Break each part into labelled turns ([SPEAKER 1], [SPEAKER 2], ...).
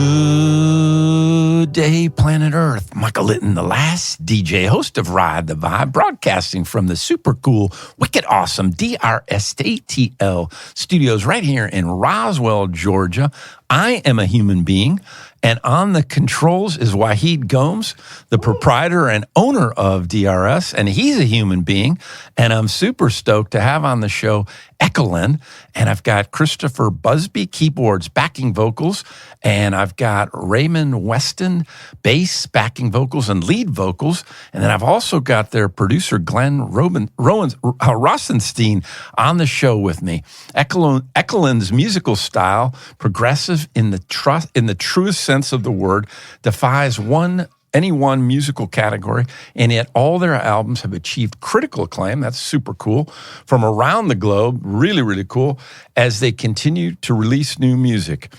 [SPEAKER 1] Good day, planet Earth. Michael Litten, the last DJ, host of Ride the Vibe, broadcasting from the super cool, wicked awesome DRSTL studios right here in Roswell, Georgia. I am a human being, and on the controls is Wahid Gomes, the proprietor and owner of DRS, and he's a human being, and I'm super stoked to have on the show echolyn, and I've got Christopher Buzby, keyboards, backing vocals, and I've got Raymond Weston, bass, backing vocals, and lead vocals, and then I've also got their producer, Glenn Rosenstein, on the show with me. Echolyn's musical style, progressive in the truest sense of the word, defies any one musical category, and yet all their albums have achieved critical acclaim. That's super cool. From around the globe, really, really cool, as they continue to release new music.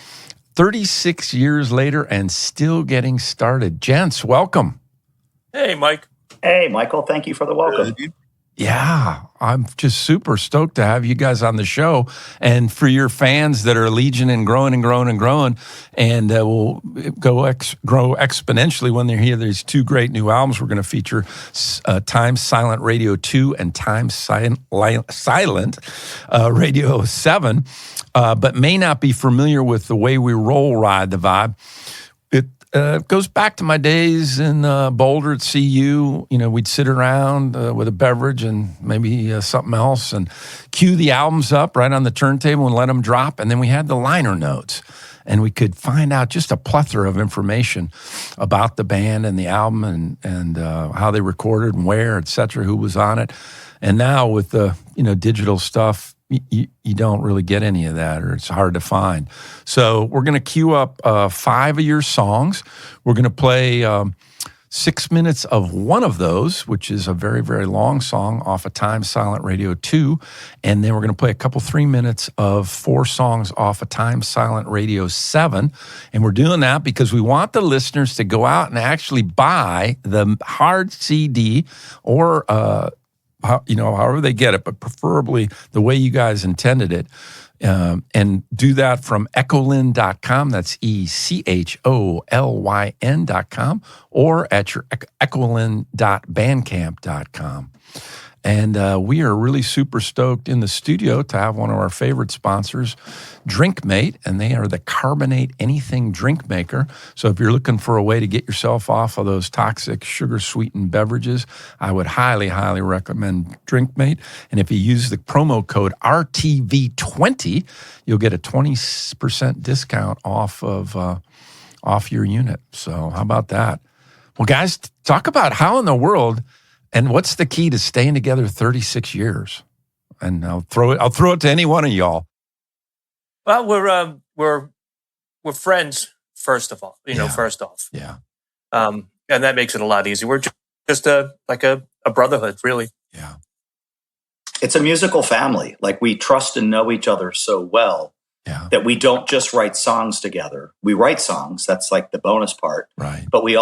[SPEAKER 1] 36 years later and still getting started. Gents, welcome.
[SPEAKER 2] Hey, Mike.
[SPEAKER 3] Hey, Michael. Thank you for the welcome.
[SPEAKER 1] Yeah, I'm just super stoked to have you guys on the show, and for your fans that are legion and growing and growing and growing, and will grow exponentially when they hear these two great new albums. We're going to feature Time Silent Radio 2 and Time Silent Radio 7, but may not be familiar with the way we roll Ride the Vibe. It goes back to my days in Boulder at CU. You know, we'd sit around with a beverage and maybe something else and cue the albums up right on the turntable and let them drop. And then we had the liner notes, and we could find out just a plethora of information about the band and the album and how they recorded and where, et cetera, who was on it. And now with the digital stuff, you don't really get any of that, or it's hard to find. So we're going to queue up 5 of your songs. We're going to play 6 minutes of one of those, which is a very, very long song off of Time Silent Radio 2. And then we're going to play a couple 3 minutes of 4 songs off of Time Silent Radio 7. And we're doing that because we want the listeners to go out and actually buy the hard CD or however they get it, but preferably the way you guys intended it. And do that from echolyn.com. That's ECHOLYN.com, or at your echolyn.bandcamp.com. And we are really super stoked in the studio to have one of our favorite sponsors, Drinkmate, and they are the Carbonate Anything drink maker. So if you're looking for a way to get yourself off of those toxic sugar-sweetened beverages, I would highly, highly recommend Drinkmate. And if you use the promo code RTV20, you'll get a 20% discount off your unit. So how about that? Well, guys, talk about how in the world and what's the key to staying together 36 years? And I'll throw it to any one of y'all.
[SPEAKER 2] Well, we're friends first of all. First off.
[SPEAKER 1] Yeah.
[SPEAKER 2] And that makes it a lot easier. We're just like a brotherhood, really.
[SPEAKER 1] Yeah.
[SPEAKER 3] It's a musical family. Like, we trust and know each other so well that we don't just write songs together. We write songs. That's like the bonus part.
[SPEAKER 1] Right.
[SPEAKER 3] But we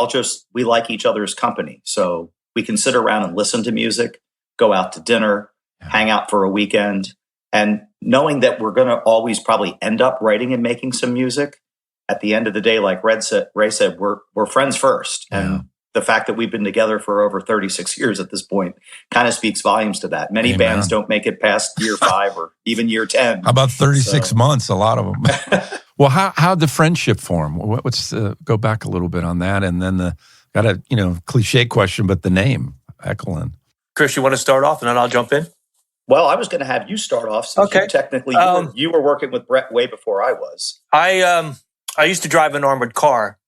[SPEAKER 3] like each other's company. So we can sit around and listen to music, go out to dinner, hang out for a weekend, and knowing that we're going to always probably end up writing and making some music. At the end of the day, like Ray said, we're friends first. And the fact that we've been together for over 36 years at this point kind of speaks volumes to that. Many bands don't make it past year 5 or even year 10.
[SPEAKER 1] How about 36 months? A lot of them. Well, how'd the friendship form? Let's go back a little bit on that, and then got a cliche question, but the name echolyn.
[SPEAKER 2] Chris, you want to start off, and then I'll jump in.
[SPEAKER 3] Well, I was going to have you start off, since you technically you were working with Brett way before I was. I
[SPEAKER 2] used to drive an armored car,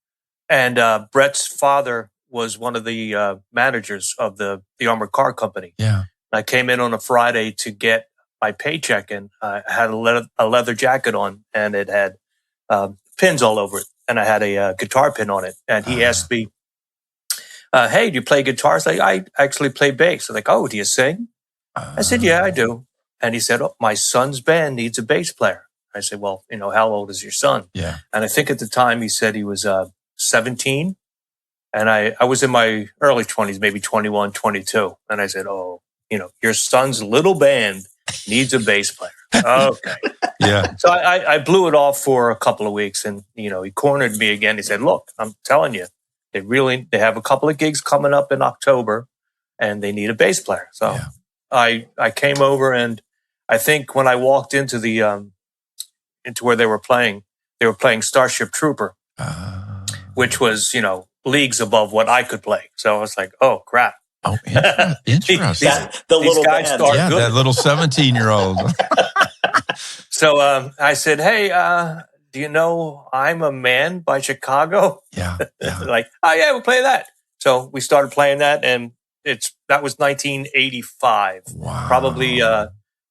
[SPEAKER 2] and Brett's father was one of the managers of the armored car company.
[SPEAKER 1] Yeah,
[SPEAKER 2] I came in on a Friday to get my paycheck, and I had a leather jacket on, and it had pins all over it, and I had a guitar pin on it, and he asked me, hey, do you play guitar? I was like, I actually play bass. I'm like, oh, do you sing? I said, yeah, I do. And he said, oh, my son's band needs a bass player. I said, well, how old is your son?
[SPEAKER 1] Yeah.
[SPEAKER 2] And I think at the time he said he was 17. And I was in my early 20s, maybe 21, 22. And I said, oh, your son's little band needs a bass player. Okay.
[SPEAKER 1] Yeah.
[SPEAKER 2] So I blew it off for a couple of weeks, and he cornered me again. He said, "Look, I'm telling you, they have a couple of gigs coming up in October, and they need a bass player." So I came over, and I think when I walked into into where they were playing Starship Trooper, which was leagues above what I could play. So I was like, "Oh crap."
[SPEAKER 1] Oh, interesting.
[SPEAKER 2] These guys start good.
[SPEAKER 1] That little 17-year-old.
[SPEAKER 2] So I said, "Hey, do you know I'm a Man by Chicago?"
[SPEAKER 1] Yeah.
[SPEAKER 2] Like, "Oh yeah, we'll play that." So we started playing that, and that was 1985.
[SPEAKER 1] Wow.
[SPEAKER 2] Probably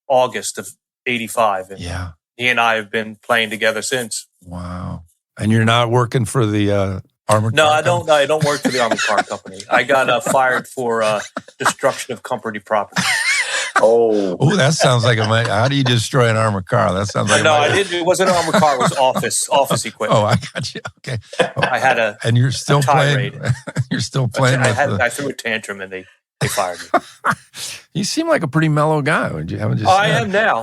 [SPEAKER 2] August of 85. And
[SPEAKER 1] yeah.
[SPEAKER 2] he and I have been playing together since.
[SPEAKER 1] Wow. And you're not working for the armored car
[SPEAKER 2] I don't. No, I don't work for the armored car company. I got fired for destruction of company property.
[SPEAKER 3] Oh,
[SPEAKER 1] that sounds like how do you destroy an armored car? That sounds like
[SPEAKER 2] no, I didn't. It wasn't an armored car. It was office equipment.
[SPEAKER 1] Oh, I got you. Okay.
[SPEAKER 2] I had
[SPEAKER 1] and you're still playing. You're still playing.
[SPEAKER 2] I threw a tantrum, and they fired me.
[SPEAKER 1] You seem like a pretty mellow guy. Would you haven't just?
[SPEAKER 2] I am now.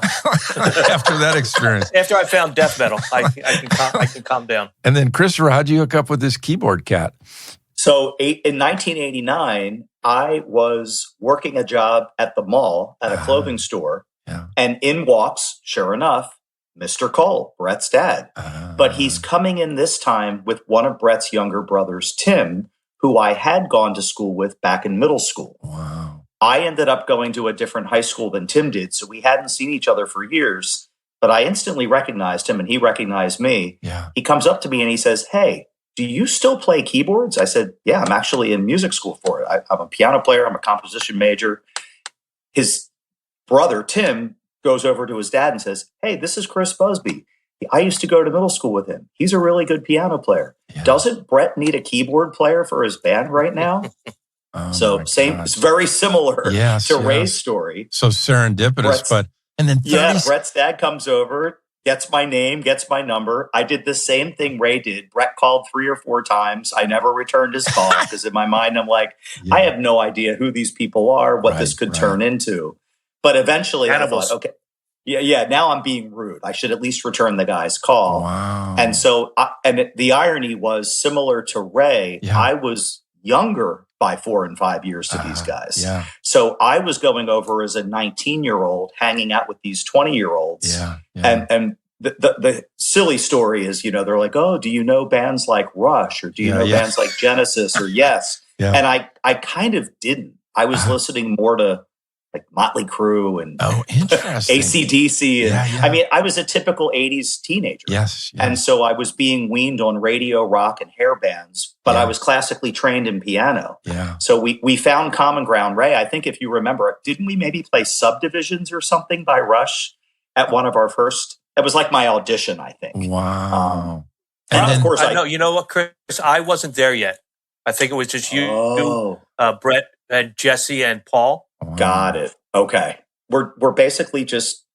[SPEAKER 1] After that experience.
[SPEAKER 2] After I found death metal, I can calm down.
[SPEAKER 1] And then, Christopher, how'd you hook up with this keyboard cat?
[SPEAKER 3] So in 1989, I was working a job at the mall at a clothing store, and in walks, sure enough, Mr. Kull, Brett's dad. But he's coming in this time with one of Brett's younger brothers, Tim, who I had gone to school with back in middle school.
[SPEAKER 1] Wow.
[SPEAKER 3] I ended up going to a different high school than Tim did, so we hadn't seen each other for years, but I instantly recognized him and he recognized me.
[SPEAKER 1] Yeah.
[SPEAKER 3] He comes up to me and he says, "Hey, do you still play keyboards?" I said, "Yeah, I'm actually in music school for it. I'm a piano player. I'm a composition major." His brother, Tim, goes over to his dad and says, "Hey, this is Chris Buzby. I used to go to middle school with him. He's a really good piano player. Yeah. Doesn't Brett need a keyboard player for his band right now?" It's very similar to Ray's story.
[SPEAKER 1] So serendipitous,
[SPEAKER 3] Brett's dad comes over, gets my name, gets my number. I did the same thing Ray did. Brett called 3 or 4 times. I never returned his call because in my mind, I'm like, I have no idea who these people are, what this could turn into. But eventually I thought, okay, now I'm being rude. I should at least return the guy's call.
[SPEAKER 1] Wow.
[SPEAKER 3] And so, the irony was similar to Ray. Yeah. I was younger by 4 and 5 years to these guys.
[SPEAKER 1] Yeah.
[SPEAKER 3] So I was going over as a 19-year-old, hanging out with these 20-year-olds.
[SPEAKER 1] Yeah. Yeah.
[SPEAKER 3] And the silly story is, they're like, "Oh, do you know bands like Rush, or do you know bands like Genesis or Yes?"
[SPEAKER 1] Yeah.
[SPEAKER 3] And I kind of didn't. I was listening more to like Motley Crue and
[SPEAKER 1] interesting.
[SPEAKER 3] AC/DC. And I mean, I was a typical 80s teenager.
[SPEAKER 1] Yes.
[SPEAKER 3] And so I was being weaned on radio, rock, and hair bands, but I was classically trained in piano.
[SPEAKER 1] Yeah.
[SPEAKER 3] So we found common ground. Ray, I think if you remember, didn't we maybe play Subdivisions or something by Rush at one of our first? It was like my audition, I think.
[SPEAKER 1] Wow.
[SPEAKER 3] And then, of course,
[SPEAKER 2] you know what, Chris? I wasn't there yet. I think it was just you, Brett, and Jesse, and Paul.
[SPEAKER 3] Got it. Okay. We're basically just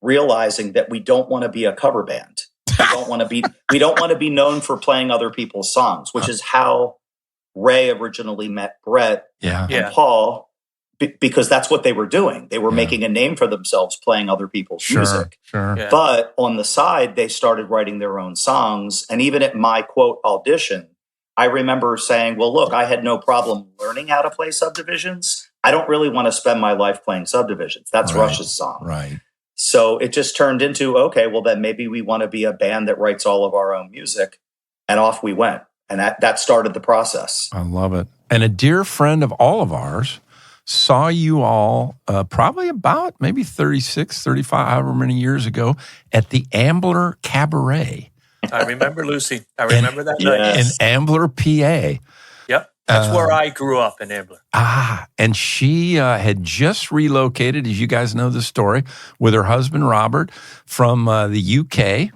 [SPEAKER 3] realizing that we don't want to be a cover band. We don't want to be known for playing other people's songs, which is how Ray originally met Brett and Paul, because that's what they were doing. They were making a name for themselves playing other people's music.
[SPEAKER 1] Sure.
[SPEAKER 2] Yeah.
[SPEAKER 3] But on the side, they started writing their own songs. And even at my quote audition, I remember saying, "Well, look, I had no problem learning how to play Subdivisions. I don't really want to spend my life playing Subdivisions. That's Rush's song."
[SPEAKER 1] Right.
[SPEAKER 3] So it just turned into, okay, well, then maybe we want to be a band that writes all of our own music. And off we went. And that started the process.
[SPEAKER 1] I love it. And a dear friend of all of ours saw you all probably about maybe 36, 35, however many years ago at the Ambler Cabaret.
[SPEAKER 2] I remember Lucy. I remember that night.
[SPEAKER 1] In Ambler, PA.
[SPEAKER 2] Yep. That's where I grew up, in Ambler.
[SPEAKER 1] And she had just relocated, as you guys know the story, with her husband, Robert, from the UK.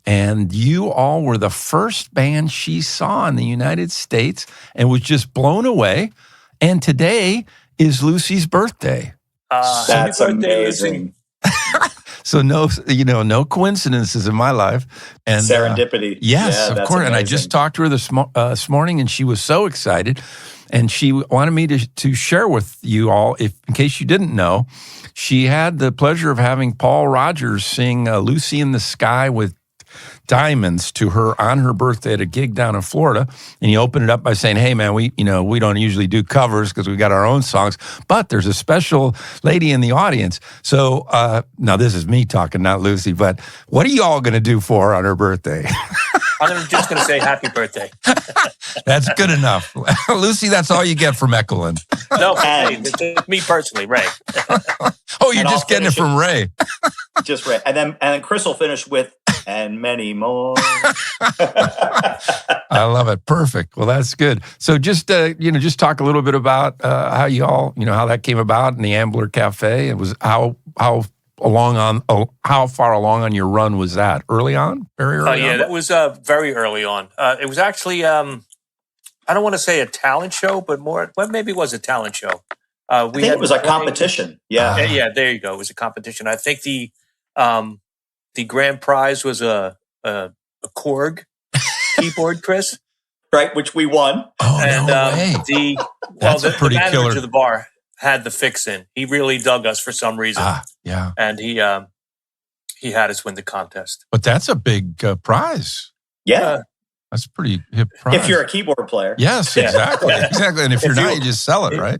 [SPEAKER 1] And you all were the first band she saw in the United States and was just blown away. And today is Lucy's birthday.
[SPEAKER 3] That's amazing.
[SPEAKER 1] So no coincidences in my life. And
[SPEAKER 3] serendipity.
[SPEAKER 1] Yes, of course. Amazing. And I just talked to her this morning, and she was so excited. And she wanted me to share with you all, in case you didn't know, she had the pleasure of having Paul Rogers sing Lucy in the Sky with Diamonds to her on her birthday at a gig down in Florida. And he opened it up by saying, hey, man, we don't usually do covers because we got our own songs, but there's a special lady in the audience. So now this is me talking, not Lucy, but what are you all going to do for her on her birthday?
[SPEAKER 2] I'm just going to say happy birthday.
[SPEAKER 1] That's good enough. Lucy, that's all you get from echolyn.
[SPEAKER 2] No, hey, it's me personally, Ray.
[SPEAKER 1] Oh, you're just getting it from Ray.
[SPEAKER 3] Just Ray. And then Chris will finish with, and many more.
[SPEAKER 1] I love it. Perfect. Well, that's good. So just talk a little bit about how you all, how that came about in the Ambler Cafe. It was how far along on your run was that? Early on? Very early on?
[SPEAKER 2] Yeah, that was very early on. It was actually, I don't want to say a talent show, but maybe it was a talent show.
[SPEAKER 3] I think it was a competition. Yeah.
[SPEAKER 2] Yeah, there you go. It was a competition. I think the grand prize was a Korg keyboard, Chris.
[SPEAKER 3] Right, which we won.
[SPEAKER 1] Oh, and, no way.
[SPEAKER 2] The manager of the bar had the fix in. He really dug us for some reason.
[SPEAKER 1] Yeah.
[SPEAKER 2] And he had us win the contest.
[SPEAKER 1] But that's a big prize.
[SPEAKER 3] Yeah.
[SPEAKER 1] That's a pretty hip prize.
[SPEAKER 3] If you're a keyboard player.
[SPEAKER 1] Yes, exactly. Exactly. And if you're not, you just sell it, right?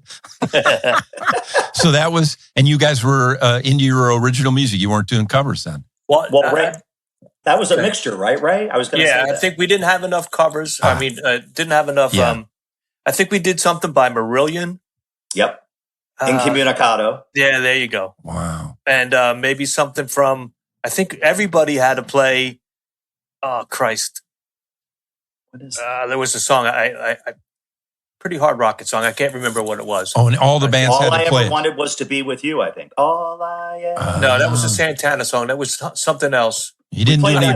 [SPEAKER 1] So that was, and you guys were into your original music. You weren't doing covers then.
[SPEAKER 3] Well, Ray, that was a mixture, right, Ray? I was going to say that.
[SPEAKER 2] I think we didn't have enough covers. Didn't have enough. Yeah. I think we did something by Marillion.
[SPEAKER 3] Yep. Incommunicado.
[SPEAKER 2] Yeah, there you go.
[SPEAKER 1] Wow.
[SPEAKER 2] And maybe something from, I think everybody had to play, oh, Christ. What is there was a song, I pretty hard rocket song. I can't remember what it was.
[SPEAKER 1] Oh, and all the bands had to play.
[SPEAKER 3] All I ever wanted was to be with you, I think. All I ever
[SPEAKER 2] No, that was a Santana song. That was something else.
[SPEAKER 1] You didn't do any.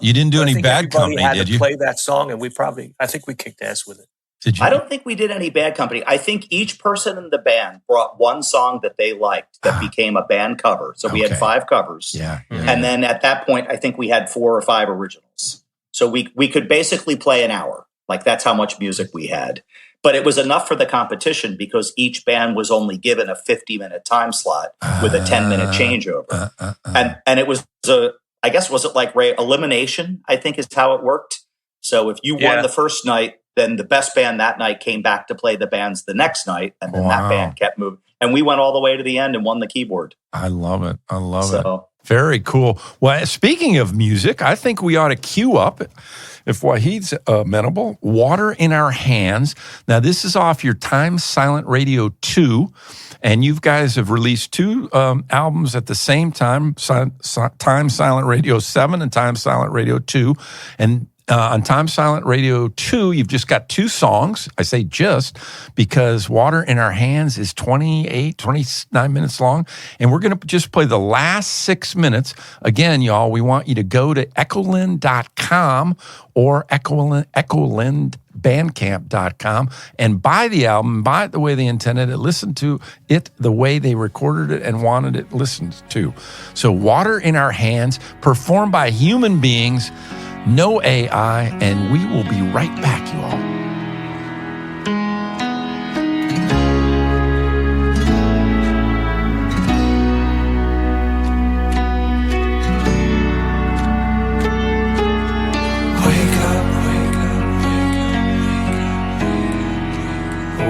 [SPEAKER 1] You didn't do any Bad Company, did you?
[SPEAKER 2] Play that song, and I think we kicked ass with it.
[SPEAKER 1] Did you?
[SPEAKER 3] I don't think we did any Bad Company. I think each person in the band brought one song that they liked that became a band cover. So we had 5 covers.
[SPEAKER 1] Yeah.
[SPEAKER 3] And then at that point, I think we had 4 or 5 originals. So we could basically play an hour. Like that's how much music we had. But it was enough for the competition because each band was only given a 50-minute time slot with a 10-minute changeover. And it was I guess, was it like Ray, elimination, I think is how it worked. So if you won the first night, then the best band that night came back to play the bands the next night. And then that band kept moving. And we went all the way to the end and won the keyboard.
[SPEAKER 1] I love it. I love it. Very cool. Well, speaking of music, I think we ought to cue up, if Wahid's amenable, Water in Our Hands. Now, this is off your Time Silent Radio 2, and you guys have released 2 albums at the same time, Time Silent Radio 7 and Time Silent Radio 2. And on Time Silent Radio 2, you've just got 2 songs. I say just because Water in Our Hands is 29 minutes long. And we're going to just play the last 6 minutes. Again, y'all, we want you to go to echolyn.com or echolynbandcamp.com and buy the album, buy it the way they intended it, listen to it the way they recorded it and wanted it listened to. So Water in Our Hands, performed by human beings, no AI, and we will be right back, you all.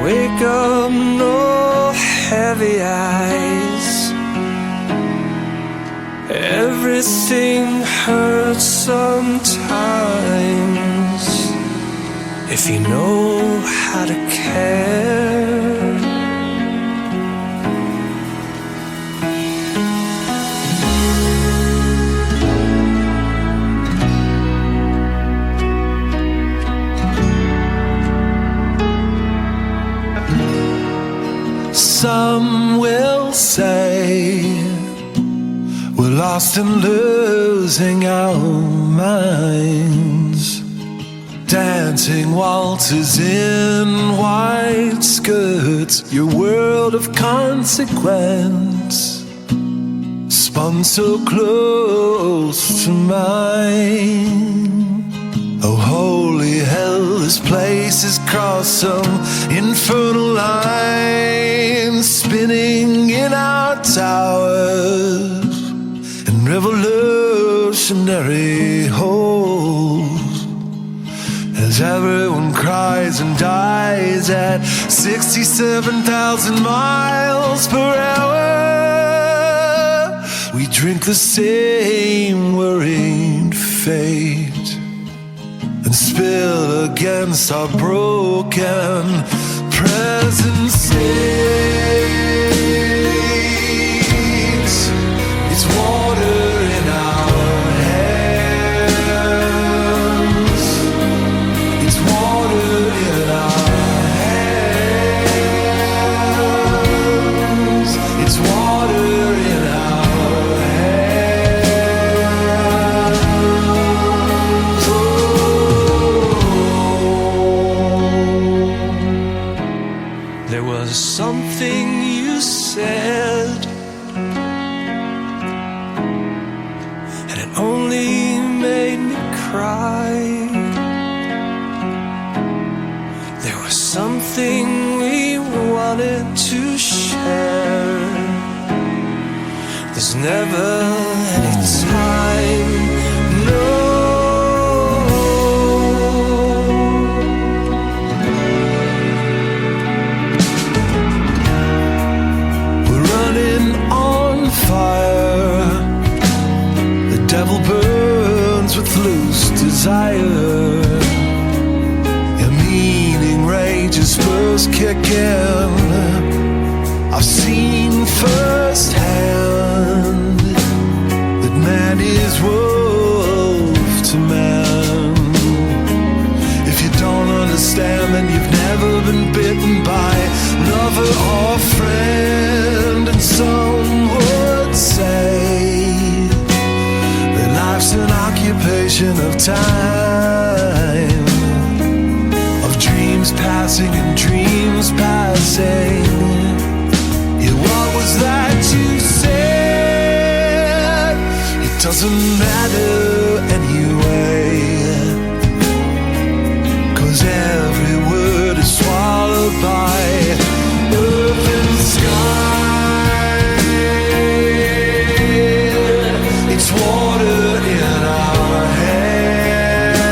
[SPEAKER 4] Wake up, no heavy eyes. Everything hurts sometimes if you know how to care. Some will say we're lost and losing our minds, dancing waltzes in white skirts. Your world of consequence spun so close to mine. Oh, holy hell, the This place has crossed some infernal line, spinning in our towers in revolutionary holes, as everyone cries and dies at 67,000 miles per hour. We drink the same worried fate and spill against our broken present state. It's water in our hands. It's water in our hands. It's water in our hands. Oh. There was something you said, and it only made me cry. There was something we wanted to share. There's never any time, no. We're running on fire. The devil burns with loose desire. Your meaning rages first kick in. I've seen firsthand that man is wolf to man. If you don't understand, then you've never been bitten by lover or friend. And some would say that life's an occupation of time, of dreams passing and dreams passing. Yeah, what was that you said? It doesn't matter anyway, 'cause every word is swallowed by earth and sky. It's water in our hands.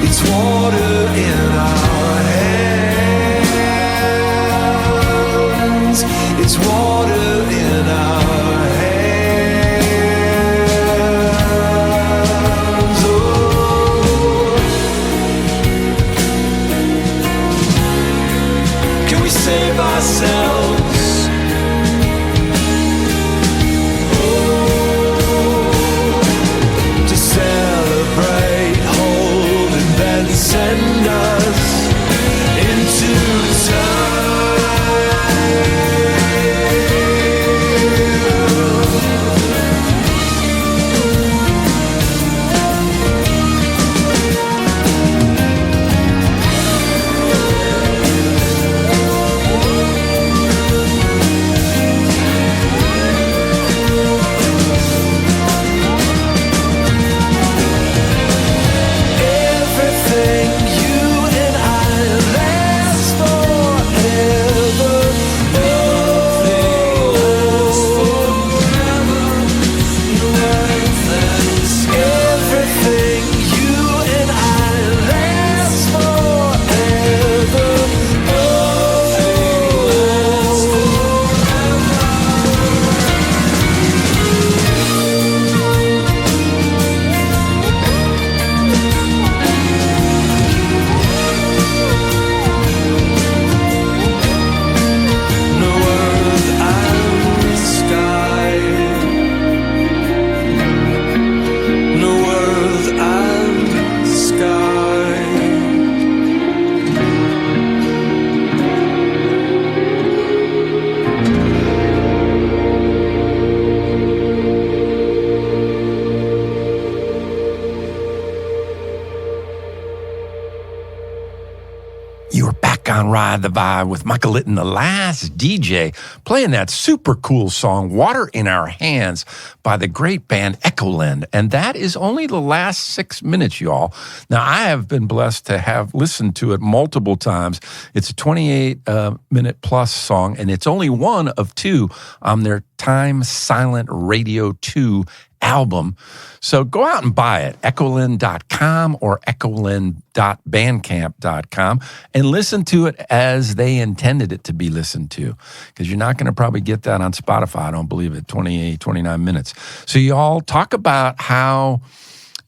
[SPEAKER 4] It's water in our hands. It's water in our hands.
[SPEAKER 1] back on Ride the Vibe with Michael Litten, the last DJ, playing that super cool song, Water in Our Hands, by the great band echolyn. And that is only the last 6 minutes, y'all. Now, I have been blessed to have listened to it multiple times. It's a 28-minute plus song, and it's only one of two on their Time Silent Radio 2 album. So go out and buy it, echolyn.com or echolyn.bandcamp.com, and listen to it as they intended it to be listened to, because you're not going to probably get that on Spotify, I don't believe it, 28, 29 minutes. So y'all talk about how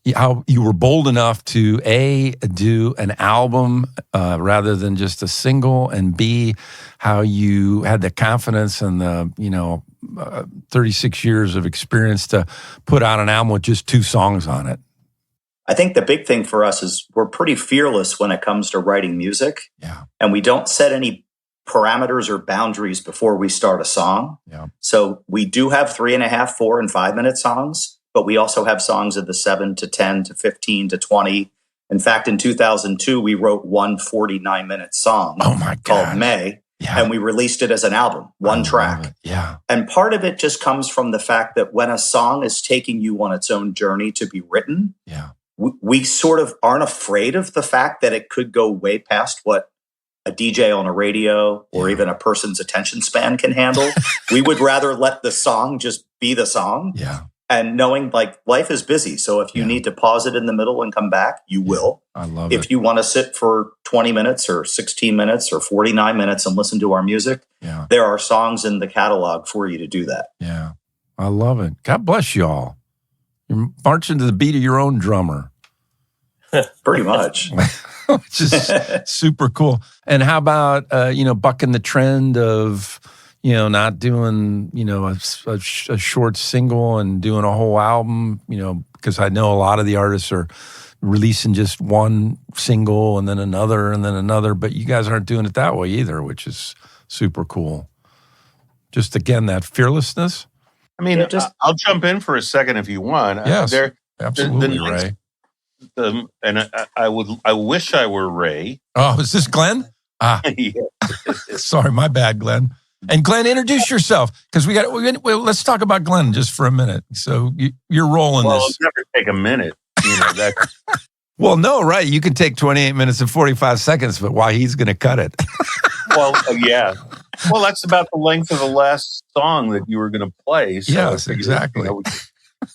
[SPEAKER 1] you were bold enough to, A, do an album rather than just a single, and B, how you had the confidence and the, 36 years of experience to put out an album with just 2 songs on it.
[SPEAKER 3] I think the big thing for us is we're pretty fearless when it comes to writing music.
[SPEAKER 1] Yeah.
[SPEAKER 3] And we don't set any parameters or boundaries before we start a song.
[SPEAKER 1] Yeah.
[SPEAKER 3] So we do have 3.5, 4, and 5 minute songs, but we also have songs of the 7 to 10 to 15 to 20. In fact, in 2002, we wrote one 49-minute song called May.
[SPEAKER 1] Yeah.
[SPEAKER 3] And we released it as an album, one track.
[SPEAKER 1] Yeah.
[SPEAKER 3] And part of it just comes from the fact that when a song is taking you on its own journey to be written, we sort of aren't afraid of the fact that it could go way past what a DJ on a radio or even a person's attention span can handle. We would rather let the song just be the song.
[SPEAKER 1] Yeah.
[SPEAKER 3] And knowing like life is busy. So if you need to pause it in the middle and come back, you will.
[SPEAKER 1] I love it.
[SPEAKER 3] If you want to sit for 20 minutes or 16 minutes or 49 minutes and listen to our music, there are songs in the catalog for you to do that.
[SPEAKER 1] Yeah. I love it. God bless y'all. You're marching to the beat of your own drummer.
[SPEAKER 3] Pretty much.
[SPEAKER 1] Which is super cool. And how about, bucking the trend of, not doing, a short single and doing a whole album, because I know a lot of the artists are releasing just one single and then another, but you guys aren't doing it that way either, which is super cool. Just, again, that fearlessness.
[SPEAKER 5] I mean, I'll jump in for a second if you want.
[SPEAKER 1] Yes, absolutely, Ray.
[SPEAKER 5] And I wish I were Ray.
[SPEAKER 1] Oh, is this Glenn? Sorry, my bad, Glenn. And Glenn, introduce yourself, because let's talk about Glenn just for a minute. So your role in this.
[SPEAKER 5] Well, it'll never take a minute.
[SPEAKER 1] Well, no, right. You can take 28 minutes and 45 seconds, but why he's going to cut it.
[SPEAKER 5] Well, yeah. Well, that's about the length of the last song that you were going to play. So
[SPEAKER 1] yes, exactly.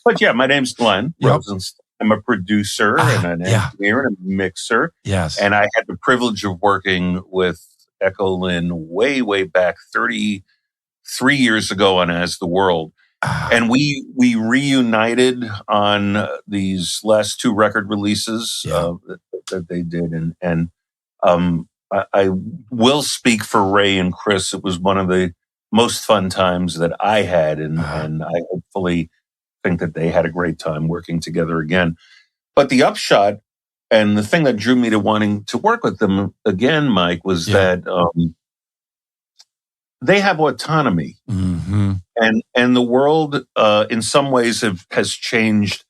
[SPEAKER 5] But yeah, my name's Glenn Rosenstein. I'm a producer and an engineer and a mixer.
[SPEAKER 1] Yes.
[SPEAKER 5] And I had the privilege of working with echolyn way back 33 years ago on As the World. And we reunited on these last 2 record releases that they did. And I will speak for Ray and Chris. It was one of the most fun times that I had. And I hopefully think that they had a great time working together again. But the upshot and the thing that drew me to wanting to work with them again, Mike, was that they have autonomy.
[SPEAKER 1] Mm-hmm.
[SPEAKER 5] And the world, in some ways, has changed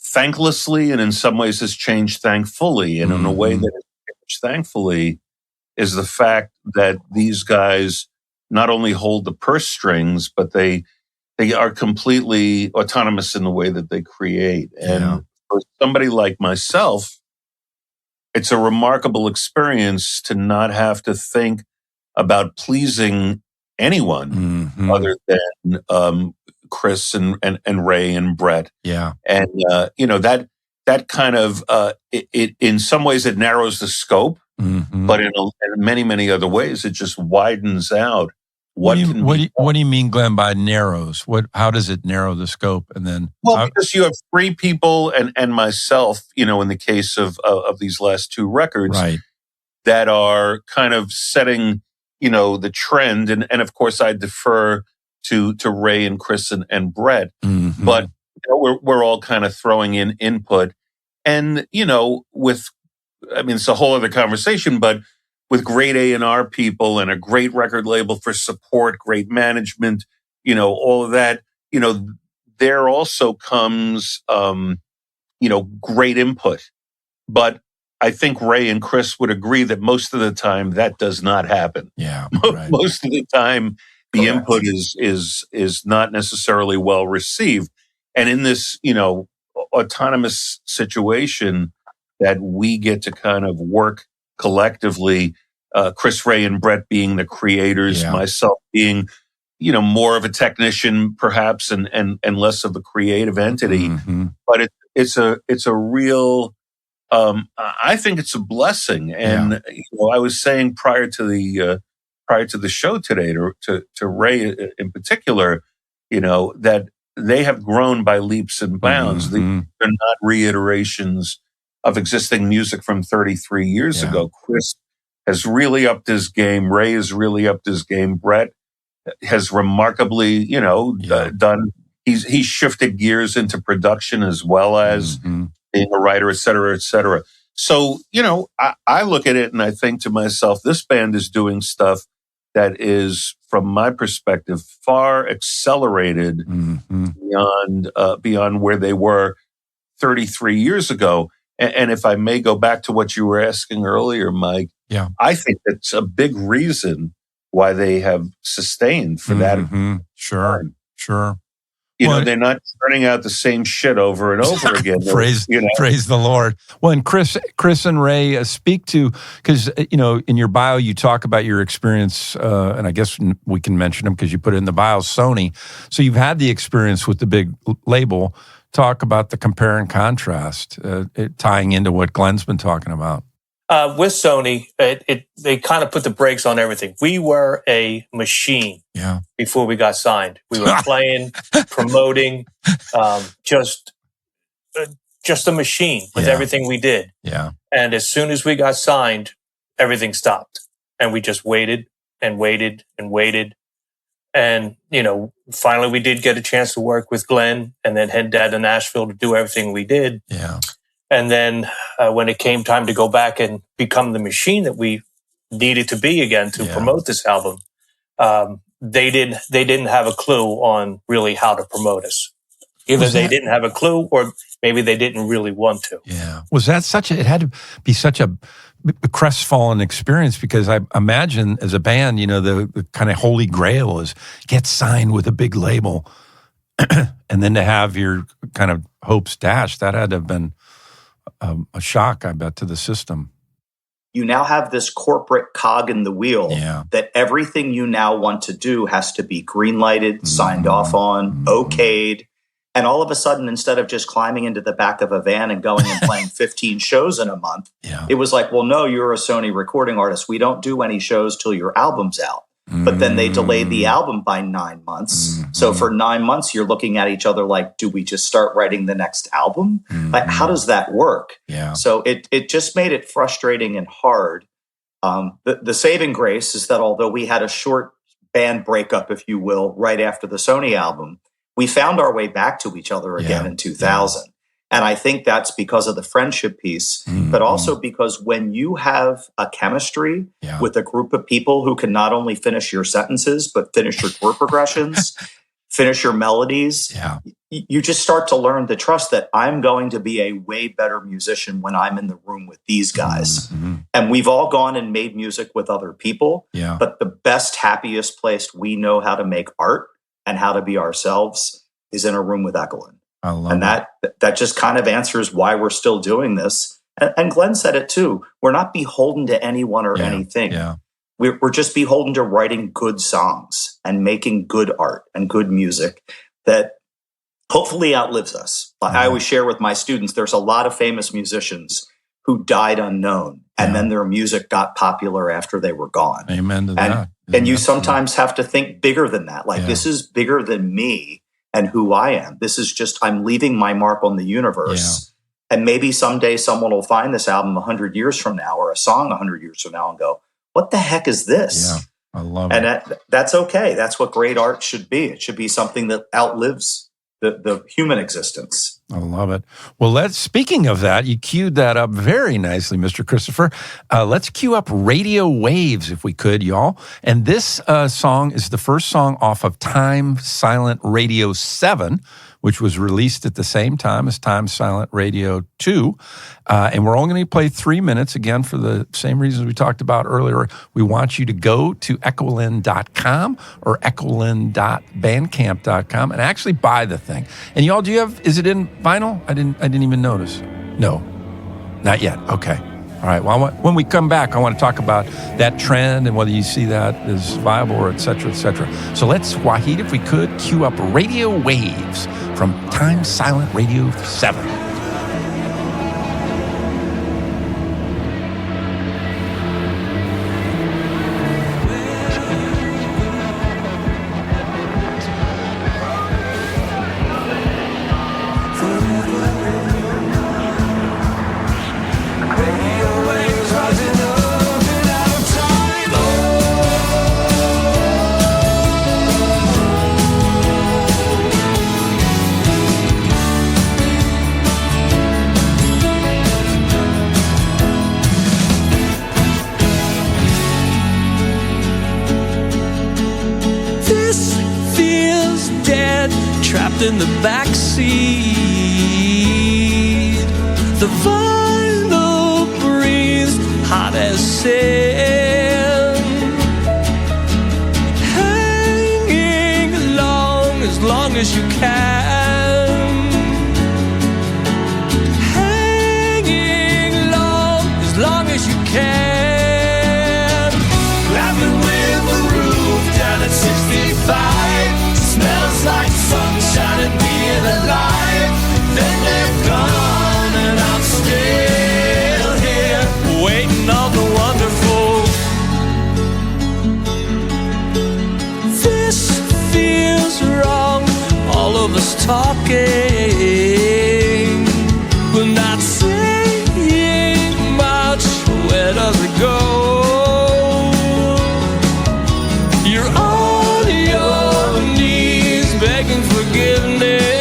[SPEAKER 5] thanklessly, and in some ways has changed thankfully. And in a way that has changed thankfully is the fact that these guys not only hold the purse strings, but they are completely autonomous in the way that they create. And for somebody like myself, it's a remarkable experience to not have to think about pleasing anyone other than Chris and Ray and Brett.
[SPEAKER 1] Yeah.
[SPEAKER 5] And, that kind of, it in some ways it narrows the scope, but in many, many other ways, it just widens out. What do you mean, Glenn, by narrows? How does it narrow the scope? And then, because you have 3 people and myself, in the case of these last 2 records, that are kind of setting, the trend. And of course, I defer to Ray and Chris and Brett, but we're all kind of throwing in input. And it's a whole other conversation, but with great A&R people and a great record label for support, great management, all of that, there also comes, great input. But I think Ray and Chris would agree that most of the time that does not happen.
[SPEAKER 1] Yeah, right.
[SPEAKER 5] Most of the time, the
[SPEAKER 3] Correct.
[SPEAKER 5] input is not necessarily well received. And in this, autonomous situation that we get to kind of work collectively, Chris, Ray, and Brett being the creators, myself being, more of a technician perhaps, and less of a creative entity.
[SPEAKER 1] Mm-hmm.
[SPEAKER 5] But it's a real, I think it's a blessing. And I was saying prior to the show today to Ray in particular, that they have grown by leaps and bounds.
[SPEAKER 1] Mm-hmm.
[SPEAKER 5] They're not reiterations of existing music from 33 years ago. Chris has really upped his game. Ray has really upped his game. Brett has remarkably, done. He's shifted gears into production as well as being a writer, et cetera, et cetera. So, I look at it and I think to myself, this band is doing stuff that is, from my perspective, far accelerated beyond where they were 33 years ago. And if I may go back to what you were asking earlier, Mike, I think that's a big reason why they have sustained for that.
[SPEAKER 1] Sure.
[SPEAKER 5] They're not turning out the same shit over and over again.
[SPEAKER 1] Praise the Lord. Well, and Chris and Ray speak to, because, in your bio, you talk about your experience, and I guess we can mention them because you put it in the bio, Sony. So you've had the experience with the big label. Talk about the compare and contrast, tying into what Glenn's been talking about.
[SPEAKER 2] With Sony, they kind of put the brakes on everything. We were a machine before we got signed. We were playing, promoting, just a machine with everything we did.
[SPEAKER 1] Yeah.
[SPEAKER 2] And as soon as we got signed, everything stopped. And we just waited and waited and waited. And, finally we did get a chance to work with Glenn and then head down to Nashville to do everything we did.
[SPEAKER 1] Yeah.
[SPEAKER 2] And then when it came time to go back and become the machine that we needed to be again to promote this album, they didn't have a clue on really how to promote us. Either they didn't have a clue or maybe they didn't really want to.
[SPEAKER 1] Yeah. Was that it had to be such a crestfallen experience, because I imagine as a band, the kind of holy grail is get signed with a big label and then to have your kind of hopes dashed. That had to have been a shock, I bet, to the system.
[SPEAKER 3] You now have this corporate cog in the wheel that everything you now want to do has to be green-lighted, signed off on, okayed. And all of a sudden, instead of just climbing into the back of a van and going and playing 15 shows in a month, it was like, well, no, you're a Sony recording artist. We don't do any shows till your album's out. But then they delayed the album by 9 months. So for 9 months, you're looking at each other like, do we just start writing the next album? Like, how does that work?
[SPEAKER 1] Yeah.
[SPEAKER 3] So it just made it frustrating and hard. The saving grace is that although we had a short band breakup, if you will, right after the Sony album, we found our way back to each other again in 2000. And I think that's because of the friendship piece, but also because when you have a chemistry with a group of people who can not only finish your sentences, but finish your chord progressions, finish your melodies, you just start to learn to trust that I'm going to be a way better musician when I'm in the room with these guys. And we've all gone and made music with other people, but the best, happiest place we know how to make art and how to be ourselves is in a room with echolyn.
[SPEAKER 1] I love
[SPEAKER 3] and that just kind of answers why we're still doing this. And Glenn said it too. We're not beholden to anyone or anything. We're just beholden to writing good songs and making good art and good music that hopefully outlives us. I always share with my students, there's a lot of famous musicians who died unknown and then their music got popular after they were gone.
[SPEAKER 1] Amen to that.
[SPEAKER 3] And you sometimes have to think bigger than that. Like, this is bigger than me and who I am. This is just, I'm leaving my mark on the universe. And maybe someday someone will find this album 100 years from now or a song 100 years from now and go, what the heck is this?
[SPEAKER 1] Yeah, I love it.
[SPEAKER 3] And that's okay. That's what great art should be. It should be something that outlives the human existence.
[SPEAKER 1] I love it. Well, speaking of that, you queued that up very nicely, Mr. Christopher. Let's cue up Radio Waves, if we could, y'all. And this song is the first song off of Time Silent Radio 7, which was released at the same time as Time Silent Radio 2. And we're only going to play 3 minutes, again, for the same reasons we talked about earlier. We want you to go to echolyn.com or echolyn.bandcamp.com and actually buy the thing. And y'all, is it in vinyl? I didn't even notice. No, not yet. Okay. All right. Well, when we come back, I want to talk about that trend and whether you see that as viable or et cetera, et cetera. So let's, Wahid, if we could, cue up Radio Waves from Time Silent Radio 7.
[SPEAKER 6] In the backseat, the vinyl breeze hot as sand, hanging as long as you can, hanging as long as you can, laughing with the roof down at 65, smells like sunshine and being alive. Then they're gone and I'm still here waiting on the wonderful. This feels wrong, all of us talking, but not saying much. Where does it go? You're on your knees begging forgiveness.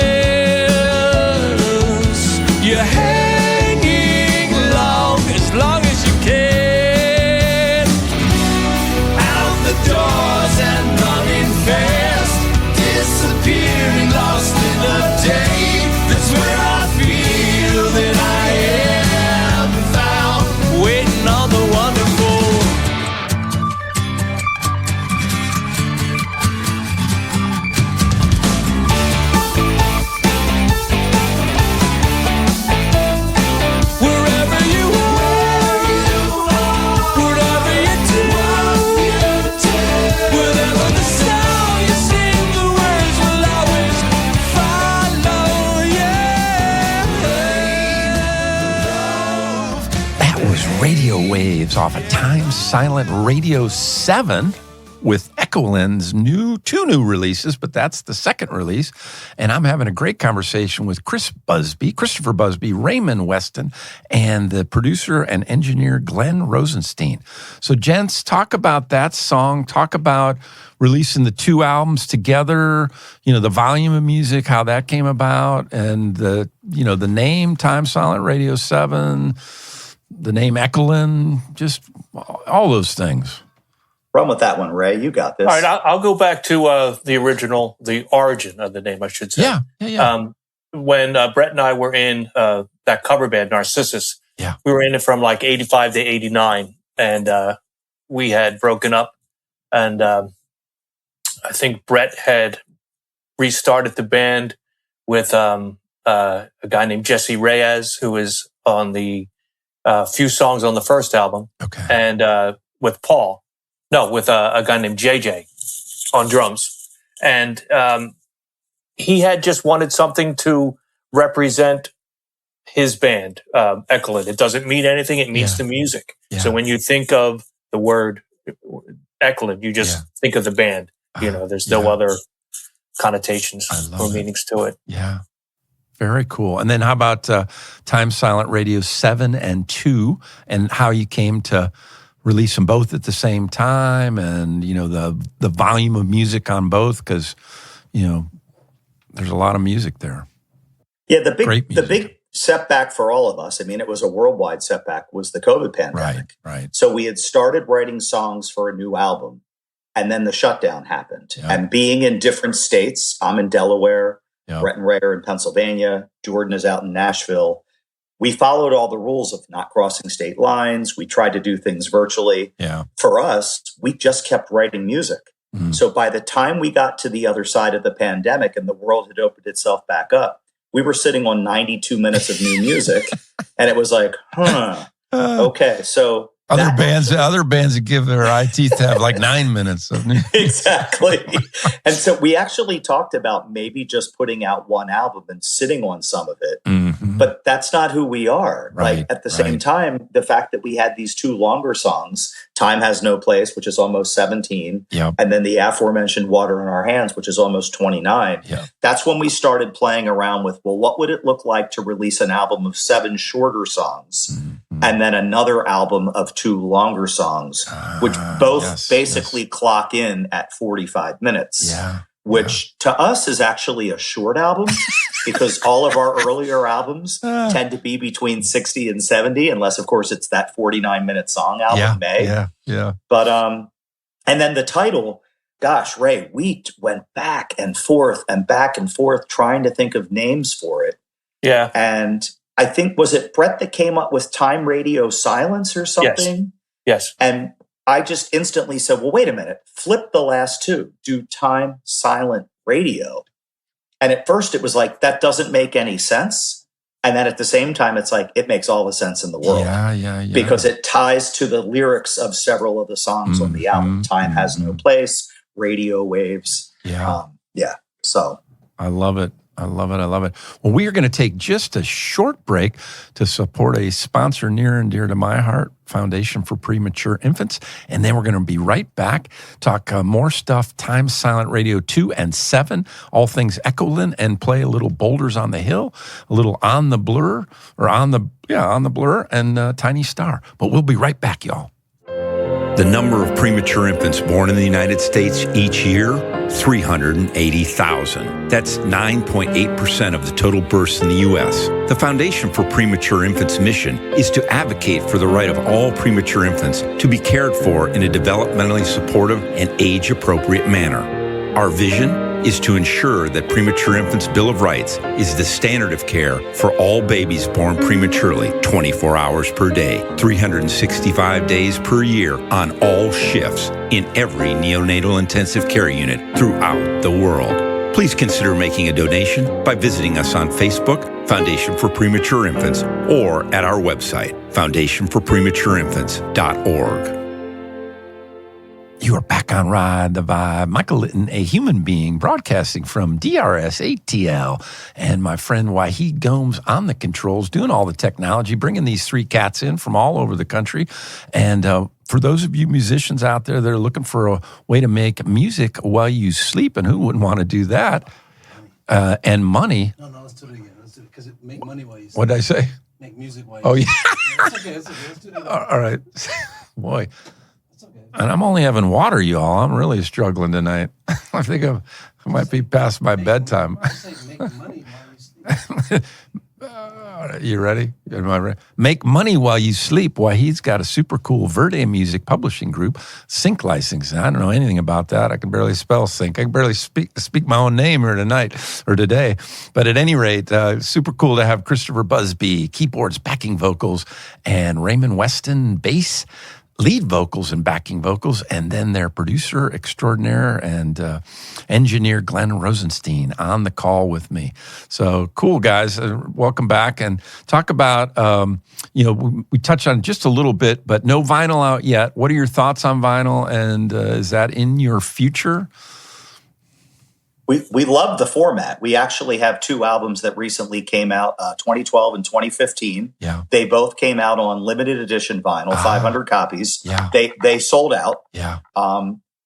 [SPEAKER 6] You're hanging as long as you can. Out the doors and running fast, disappearing, lost in a day. That's where I feel that I am found, waiting on the wonderful.
[SPEAKER 1] Radio Waves off of Time Silent Radio 7 with echolyn's two new releases, but that's the second release. And I'm having a great conversation with Christopher Buzby, Raymond Weston, and the producer and engineer Glenn Rosenstein. So gents, talk about that song, talk about releasing the two albums together, the volume of music, how that came about, and the name Time Silent Radio 7, the name echolyn, just all those things.
[SPEAKER 3] Run with that one, Ray. You got this.
[SPEAKER 2] All right, I'll go back to the origin of the name, I should say.
[SPEAKER 1] Yeah.
[SPEAKER 2] When Brett and I were in that cover band, Narcissus, we were in it from like 85 to 89, and we had broken up. And I think Brett had restarted the band with a guy named Jesse Reyes, who was on the few songs on the first album.
[SPEAKER 1] Okay.
[SPEAKER 2] And with a guy named JJ on drums. And he had just wanted something to represent his band, echolyn. It doesn't mean anything. It means the music. Yeah. So when you think of the word echolyn, you just think of the band. There's no other connotations or meanings to it.
[SPEAKER 1] Yeah. Very cool. And then how about Time Silent Radio 7 and 2 and how you came to release them both at the same time and, the volume of music on both because, there's a lot of music there.
[SPEAKER 3] Yeah, the big setback for all of us, it was a worldwide setback, was the COVID pandemic.
[SPEAKER 1] Right.
[SPEAKER 3] So we had started writing songs for a new album and then the shutdown happened. Yeah. And being in different states, I'm in Delaware, Brett and Ray are in Pennsylvania. Jordan is out in Nashville. We followed all the rules of not crossing state lines. We tried to do things virtually.
[SPEAKER 1] Yeah.
[SPEAKER 3] For us, we just kept writing music. So by the time we got to the other side of the pandemic and the world had opened itself back up, we were sitting on 92 minutes of new music. And it was like, okay. So
[SPEAKER 1] other bands that give their eye teeth to have like 9 minutes of new
[SPEAKER 3] Exactly. And so we actually talked about maybe just putting out one album and sitting on some of it. But that's not who we are.
[SPEAKER 1] Right,
[SPEAKER 3] like at the same time, the fact that we had these two longer songs, Time Has No Place, which is almost 17, and then the aforementioned Water in Our Hands, which is almost 29. That's when we started playing around with, well, what would it look like to release an album of 7 shorter songs and then another album of 2 longer songs, which both basically clock in at 45 minutes, which to us is actually a short album because all of our earlier albums tend to be between 60 and 70, unless, of course, it's that 49-minute song album, May. But, and then the title, gosh, Ray, we went back and forth trying to think of names for it.
[SPEAKER 2] Yeah.
[SPEAKER 3] And I think, was it Brett that came up with Time Radio Silence or something?
[SPEAKER 2] Yes.
[SPEAKER 3] And I just instantly said, well, wait a minute, flip the last 2, do Time Silent Radio. And at first it was like, that doesn't make any sense. And then at the same time, it's like, it makes all the sense in the world. Because it ties to the lyrics of several of the songs on the album. Time Has No Place, Radio Waves. So
[SPEAKER 1] I love it. I love it. Well, we are going to take just a short break to support a sponsor near and dear to my heart, Foundation for Premature Infants. And then we're going to be right back, talk more stuff, Time Silent Radio 2 and 7, all things echolyn, and play a little Boulders on the Hill, a little On the Blur, On the Blur, and Tiny Star. But we'll be right back, y'all. The number of premature infants born in the United States each year, 380,000. That's 9.8% of the total births in the U.S. The Foundation for Premature Infants' mission is to advocate for the right of all premature infants to be cared for in a developmentally supportive and age-appropriate manner. Our vision is to ensure that Premature Infants' Bill of Rights is the standard of care for all babies born prematurely, 24 hours per day, 365 days per year, on all shifts, in every neonatal intensive care unit throughout the world. Please consider making a donation by visiting us on Facebook, Foundation for Premature Infants, or at our website, foundationforprematureinfants.org. You are back on Ride the Vibe. Michael Litten, a human being, broadcasting from DRS ATL, and my friend Wahid Gomes on the controls, doing all the technology, bringing these 3 cats in from all over the country. And for those of you musicians out there that are looking for a way to make music while you sleep, and who wouldn't want to do that, and money.
[SPEAKER 7] No, let's do it again. Let's do it, because make money while you sleep.
[SPEAKER 1] What did I say?
[SPEAKER 7] Make music while you
[SPEAKER 1] sleep.
[SPEAKER 7] It's okay. Let's do it again.
[SPEAKER 1] All right. Boy. And I'm only having water, y'all. I'm really struggling tonight. I think I might be past my bedtime.
[SPEAKER 7] Make money while you sleep.
[SPEAKER 1] You ready? Am I ready? Make money while you sleep. Why, he's got a super cool Verde Music publishing group, Sync licensing. I don't know anything about that. I can barely spell sync. I can barely speak my own name here tonight or today. But at any rate, super cool to have Christopher Buzby, keyboards, backing vocals, and Raymond Weston, bass, lead vocals and backing vocals, and then their producer extraordinaire and engineer Glenn Rosenstein on the call with me. So cool, guys. Welcome back, and talk about, we touched on it just a little bit, but no vinyl out yet. What are your thoughts on vinyl, and is that in your future?
[SPEAKER 3] We love the format. We actually have 2 albums that recently came out, 2012 and 2015.
[SPEAKER 1] Yeah.
[SPEAKER 3] They both came out on limited edition vinyl, 500 copies.
[SPEAKER 1] Yeah.
[SPEAKER 3] They sold out.
[SPEAKER 1] Yeah.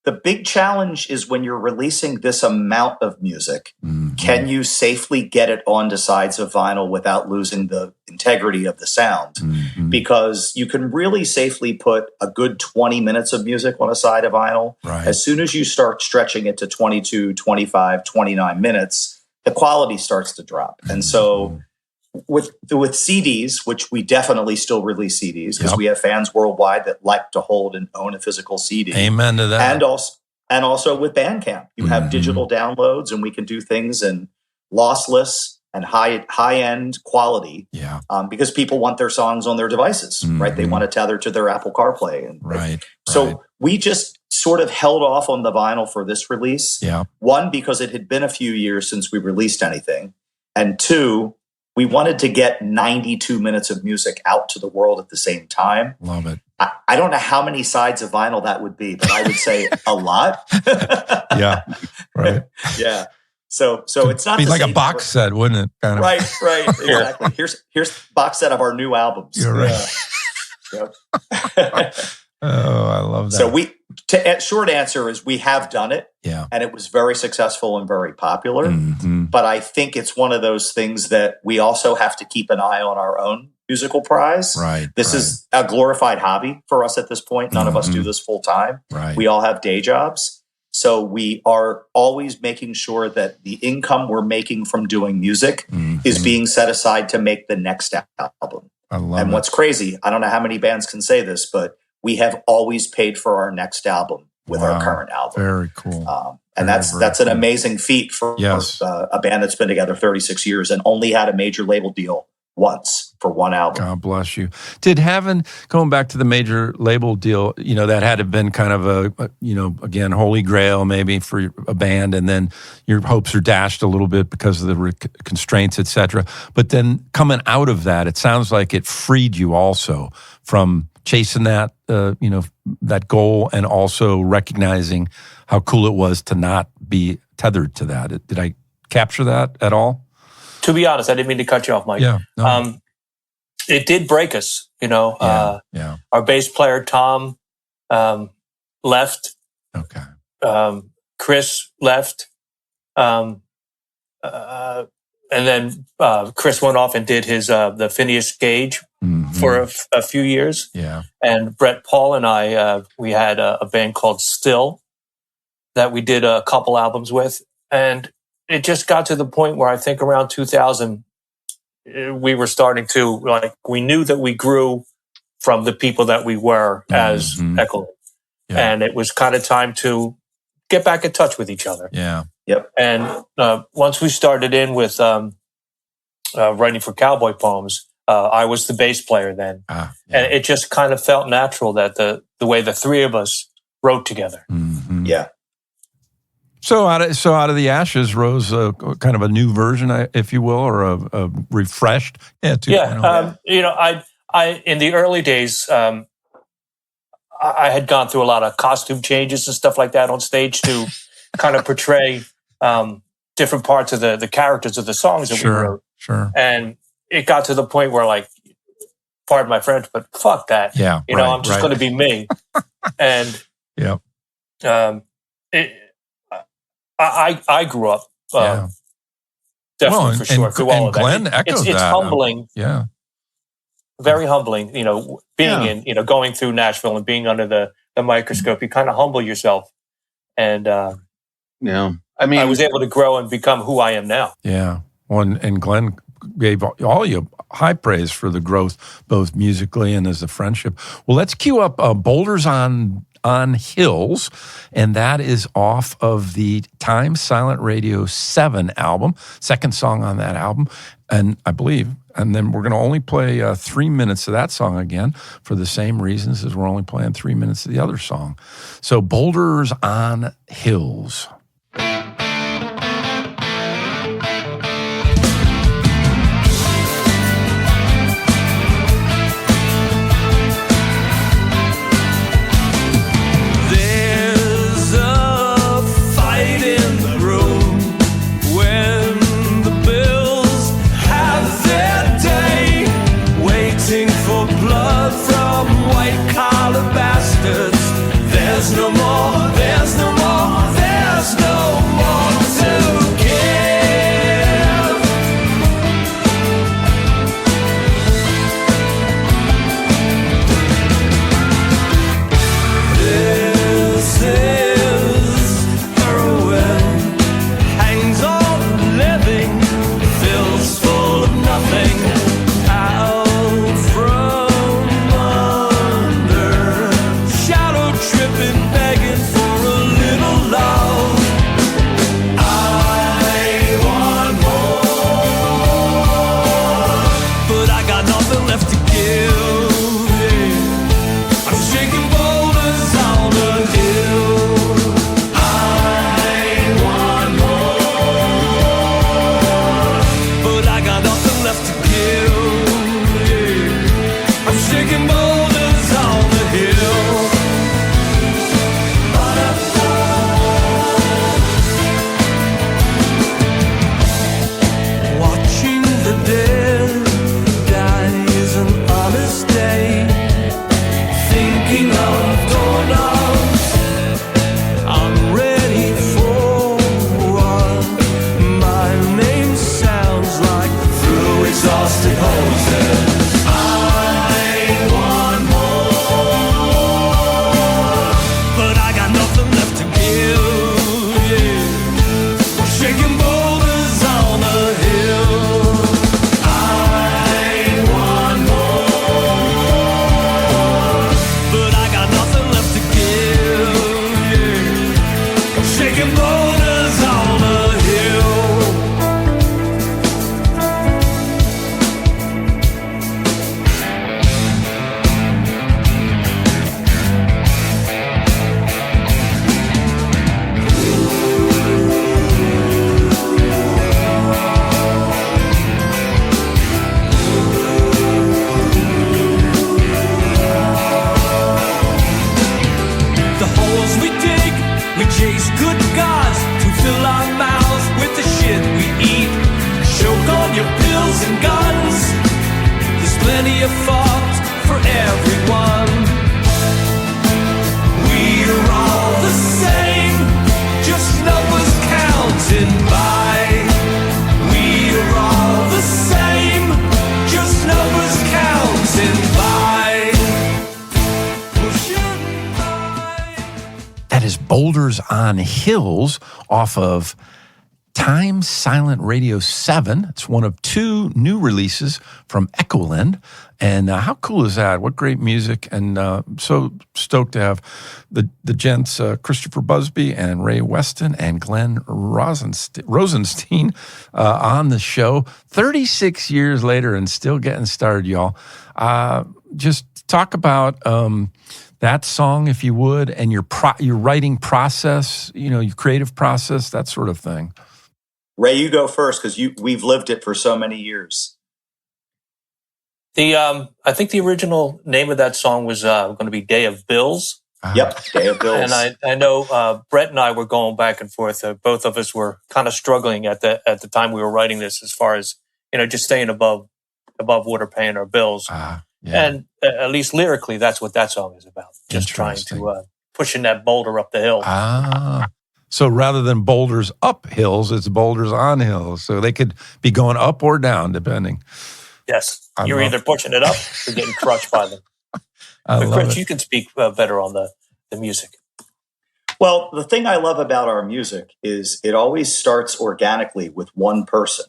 [SPEAKER 3] The big challenge is when you're releasing this amount of music, can you safely get it onto sides of vinyl without losing the integrity of the sound? Because you can really safely put a good 20 minutes of music on a side of vinyl.
[SPEAKER 1] Right.
[SPEAKER 3] As soon as you start stretching it to 22, 25, 29 minutes, the quality starts to drop. And so with CDs, which we definitely still release CDs because we have fans worldwide that like to hold and own a physical CD.
[SPEAKER 1] Amen to that.
[SPEAKER 3] And also with Bandcamp, you have digital downloads, and we can do things in lossless and high-end quality.
[SPEAKER 1] Yeah.
[SPEAKER 3] Because people want their songs on their devices, right? They want to tether to their Apple CarPlay. So we just sort of held off on the vinyl for this release.
[SPEAKER 1] Yeah.
[SPEAKER 3] One, because it had been a few years since we released anything. And two, we wanted to get 92 minutes of music out to the world at the same time.
[SPEAKER 1] Love it.
[SPEAKER 3] I don't know how many sides of vinyl that would be, but I would say a lot.
[SPEAKER 1] Yeah. Right.
[SPEAKER 3] Yeah. So it's not
[SPEAKER 1] be like a box set, wouldn't it? Kind of.
[SPEAKER 3] Right. Exactly. Here's the box set of our new albums.
[SPEAKER 1] You're right.
[SPEAKER 3] Yep.
[SPEAKER 1] Oh, I love that.
[SPEAKER 3] So short answer is we have done it.
[SPEAKER 1] Yeah.
[SPEAKER 3] And it was very successful and very popular. But I think it's one of those things that we also have to keep an eye on our own musical prize.
[SPEAKER 1] Right.
[SPEAKER 3] This is a glorified hobby for us at this point. None of us do this full time.
[SPEAKER 1] Right.
[SPEAKER 3] We all have day jobs. So we are always making sure that the income we're making from doing music is being set aside to make the next album.
[SPEAKER 1] I love it.
[SPEAKER 3] And what's crazy, I don't know how many bands can say this, but we have always paid for our next album with our current album.
[SPEAKER 1] Very cool.
[SPEAKER 3] And that's an amazing feat for a band that's been together 36 years and only had a major label deal once for one album.
[SPEAKER 1] God bless you. Going back to the major label deal, that had to have been kind of again, holy grail maybe for a band, and then your hopes are dashed a little bit because of the constraints, et cetera. But then coming out of that, it sounds like it freed you also from chasing that, that goal, and also recognizing how cool it was to not be tethered to that. Did I capture that at all?
[SPEAKER 2] To be honest, I didn't mean to cut you off, Mike.
[SPEAKER 1] Yeah. No.
[SPEAKER 2] It did break us,
[SPEAKER 1] Yeah.
[SPEAKER 2] Our bass player, Tom, left.
[SPEAKER 1] Okay.
[SPEAKER 2] Chris left. And then Chris went off and did his the Phineas Gage for a few years.
[SPEAKER 1] Yeah.
[SPEAKER 2] And Brett Paul and I, we had a band called Still that we did a couple albums with. And it just got to the point where I think around 2000, we were starting to, we knew that we grew from the people that we were as echolyn. Yeah. And it was kind of time to get back in touch with each other.
[SPEAKER 1] Yeah.
[SPEAKER 3] Yep.
[SPEAKER 2] And once we started in with writing for Cowboy Poems, I was the bass player then.
[SPEAKER 1] Yeah.
[SPEAKER 2] And it just kind of felt natural that the way the three of us wrote together.
[SPEAKER 1] Mm-hmm.
[SPEAKER 3] Yeah.
[SPEAKER 1] So out of the ashes rose a kind of a new version, if you will, or a refreshed.
[SPEAKER 2] I in the early days, I had gone through a lot of costume changes and stuff like that on stage to kind of portray different parts of the characters of the songs that we wrote.
[SPEAKER 1] Sure.
[SPEAKER 2] And it got to the point where, pardon my French, but fuck that.
[SPEAKER 1] Yeah.
[SPEAKER 2] I'm just going to be me. And I grew up definitely for sure through all of that.
[SPEAKER 1] Glenn echoes
[SPEAKER 2] it's
[SPEAKER 1] that.
[SPEAKER 2] humbling.
[SPEAKER 1] Yeah.
[SPEAKER 2] Very humbling, being in, going through Nashville and being under the microscope. You kind of humble yourself. And I was able to grow and become who I am now.
[SPEAKER 1] Yeah. And Glenn gave all you high praise for the growth, both musically and as a friendship. Well, let's cue up Boulders on Hills, and that is off of the Time Silent Radio 7 album, second song on that album, and I believe, and then we're going to only play 3 minutes of that song again for the same reasons as we're only playing 3 minutes of the other song. So Boulders on Hills.
[SPEAKER 6] There's no more, there's
[SPEAKER 1] is Boulders on Hills off of Time Silent Radio 7. It's one of 2 new releases from echolyn. And how cool is that? What great music. And so stoked to have the gents, Christopher Buzby and Ray Weston and Glenn Rosenstein on the show. 36 years later and still getting started, y'all. Just talk about that song, if you would, and your writing process, your creative process, that sort of thing.
[SPEAKER 3] Ray, you go first because we've lived it for so many years.
[SPEAKER 2] I think the original name of that song was going to be Day of Bills.
[SPEAKER 3] Yep, Day of Bills.
[SPEAKER 2] And I know Brett and I were going back and forth. Both of us were kind of struggling at the time we were writing this, as far as just staying above water, paying our bills.
[SPEAKER 1] Yeah.
[SPEAKER 2] And at least lyrically, that's what that song is about. Just trying to pushing that boulder up the hill.
[SPEAKER 1] So rather than boulders up hills, it's boulders on hills. So they could be going up or down, depending.
[SPEAKER 2] Yes. You're either pushing it up or getting crushed by them. But Chris, you can speak better on the music.
[SPEAKER 3] Well, the thing I love about our music is it always starts organically with one person.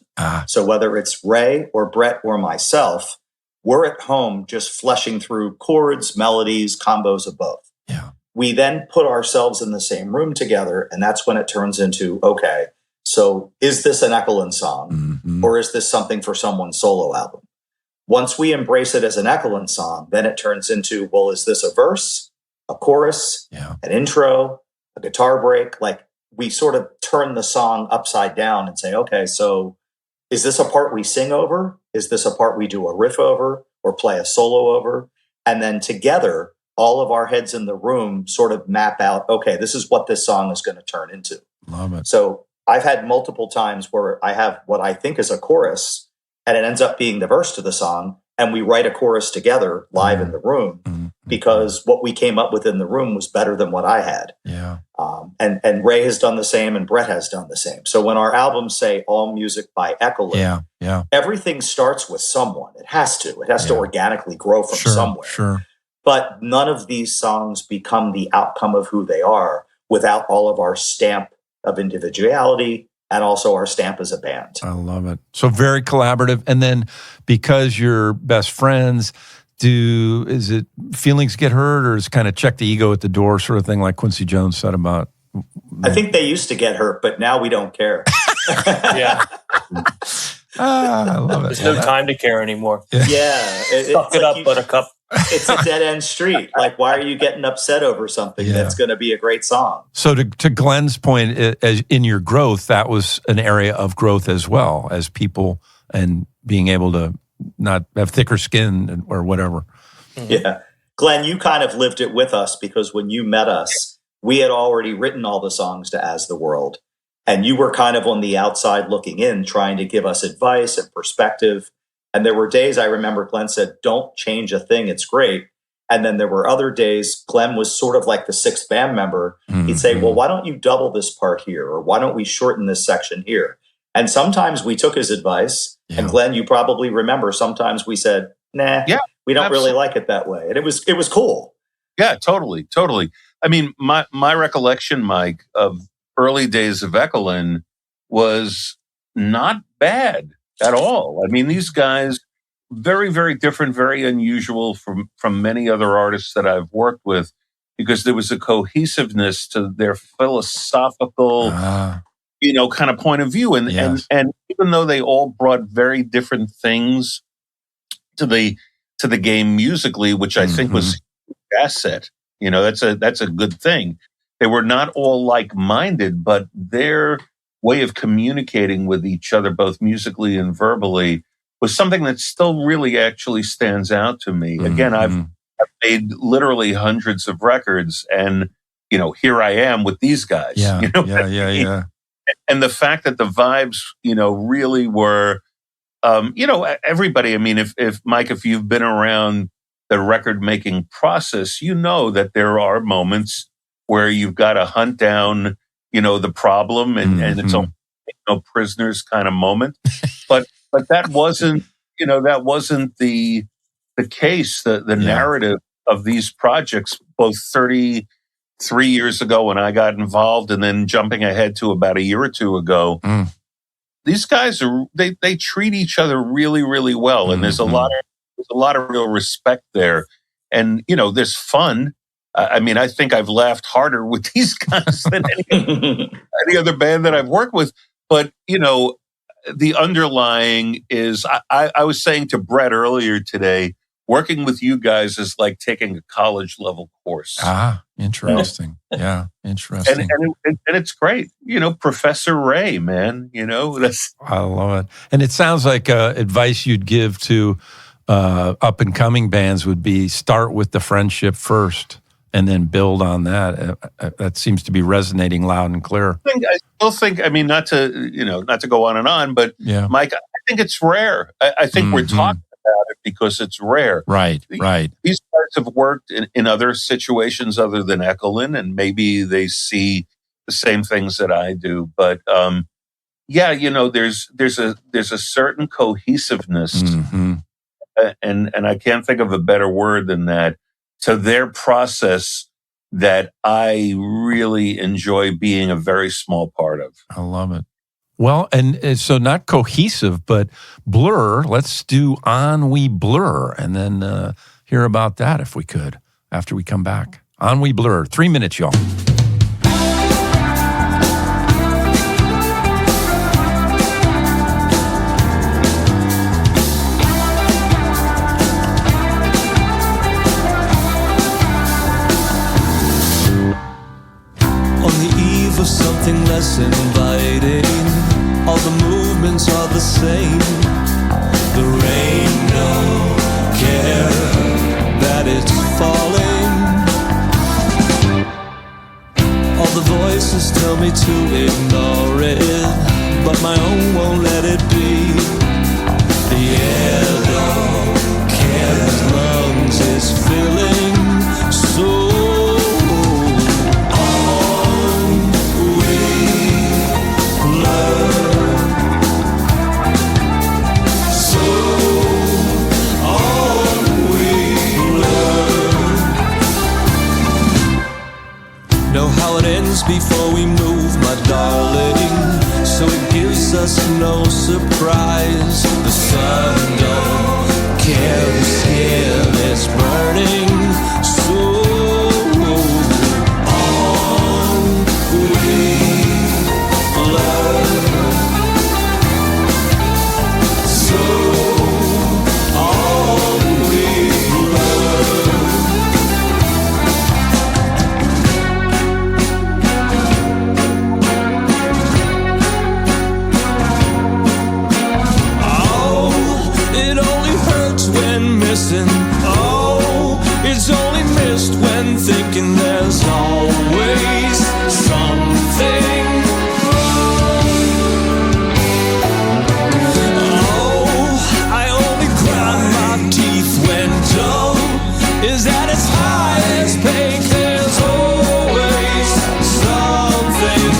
[SPEAKER 3] So whether it's Ray or Brett or myself, we're at home just fleshing through chords, melodies, combos of both.
[SPEAKER 1] Yeah.
[SPEAKER 3] We then put ourselves in the same room together, and that's when it turns into, okay, so is this an echolyn song, or is this something for someone's solo album? Once we embrace it as an echolyn song, then it turns into, well, is this a verse, a chorus, an intro, a guitar break? Like, we sort of turn the song upside down and say, okay, so is this a part we sing over? Is this a part we do a riff over or play a solo over? And then together, all of our heads in the room sort of map out, okay, this is what this song is going to turn into.
[SPEAKER 1] Love it.
[SPEAKER 3] So I've had multiple times where I have what I think is a chorus, and it ends up being the verse to the song, and we write a chorus together live in the room because what we came up with in the room was better than what I had.
[SPEAKER 1] Yeah.
[SPEAKER 3] And Ray has done the same, and Brett has done the same. So when our albums say all music by echolyn, everything starts with someone. It has to. It has to organically grow from somewhere.
[SPEAKER 1] Sure.
[SPEAKER 3] But none of these songs become the outcome of who they are without all of our stamp of individuality and also our stamp as a band.
[SPEAKER 1] I love it. So very collaborative. And then because you're best friends, is it feelings get hurt, or is it kind of check the ego at the door sort of thing like Quincy Jones said about?
[SPEAKER 3] I think they used to get hurt, but now we don't care.
[SPEAKER 2] Yeah.
[SPEAKER 1] I love it.
[SPEAKER 2] There's no time to care anymore.
[SPEAKER 3] Yeah.
[SPEAKER 2] Suck it up, buttercup.
[SPEAKER 3] It's a dead-end street. Like, why are you getting upset over something that's going to be a great song?
[SPEAKER 1] So to Glenn's point, as in your growth, that was an area of growth as well, as people and being able to not have thicker skin or whatever.
[SPEAKER 3] Yeah. Glenn, you kind of lived it with us because when you met us, we had already written all the songs to As the World. And you were kind of on the outside looking in, trying to give us advice and perspective. And there were days I remember Glenn said, don't change a thing. It's great. And then there were other days Glenn was sort of like the sixth band member. He'd say, well, why don't you double this part here? Or why don't we shorten this section here? And sometimes we took his advice. And Glenn, you probably remember, sometimes we said, nah, we don't really like it that way. And it was cool.
[SPEAKER 5] Yeah, totally. I mean, my recollection, Mike, of early days of echolyn was not bad at all. I mean, these guys, very, very different, very unusual from many other artists that I've worked with, because there was a cohesiveness to their philosophical, kind of point of view. And even though they all brought very different things to the game musically, which I think was an asset, that's a good thing. They were not all like-minded, but their way of communicating with each other, both musically and verbally, was something that still really actually stands out to me. Again, I've made literally hundreds of records, and here I am with these guys.
[SPEAKER 1] Yeah.
[SPEAKER 5] And the fact that the vibes, really were, everybody. I mean, if Mike, if you've been around the record making process, that there are moments where you've got to hunt down, the problem, and it's a no prisoners kind of moment. But that wasn't, the case. The narrative of these projects, both 30 3 years ago when I got involved, and then jumping ahead to about a year or two ago, these guys they treat each other really, really well, and there's a lot of real respect there, and there's fun. I mean, I think I've laughed harder with these guys than any other band that I've worked with. But the underlying is I was saying to Brett earlier today, working with you guys is like taking a college level course.
[SPEAKER 1] Interesting. Yeah, interesting.
[SPEAKER 5] And it's great. Professor Ray, man,
[SPEAKER 1] I love it. And it sounds like advice you'd give to up and coming bands would be start with the friendship first and then build on that. That seems to be resonating loud and clear.
[SPEAKER 5] I still think, I mean, not to go on and on, but Mike, I think it's rare. I think we're talking about it because it's rare.
[SPEAKER 1] Right.
[SPEAKER 5] These guys have worked in other situations other than echolyn, and maybe they see the same things that I do. But there's a certain cohesiveness, and I can't think of a better word than that, to their process that I really enjoy being a very small part of.
[SPEAKER 1] I love it. Well, and so not cohesive, but Blur. Let's do On We Blur, and then hear about that if we could after we come back. On We Blur. 3 minutes, y'all.
[SPEAKER 6] For something less inviting, all the movements are the same. The rain, no care that it's falling. All the voices tell me to ignore it, but my own won't let it be. The air don't care as long as it's filling. So know how it ends before we move, my darling, so it gives us no surprise. The sun don't care, the skin is burning, so on we learn. So on we learn. Missing. Oh, it's only missed when thinking there's always something wrong. Oh, I only grind my teeth when dough is at its highest peak. There's always something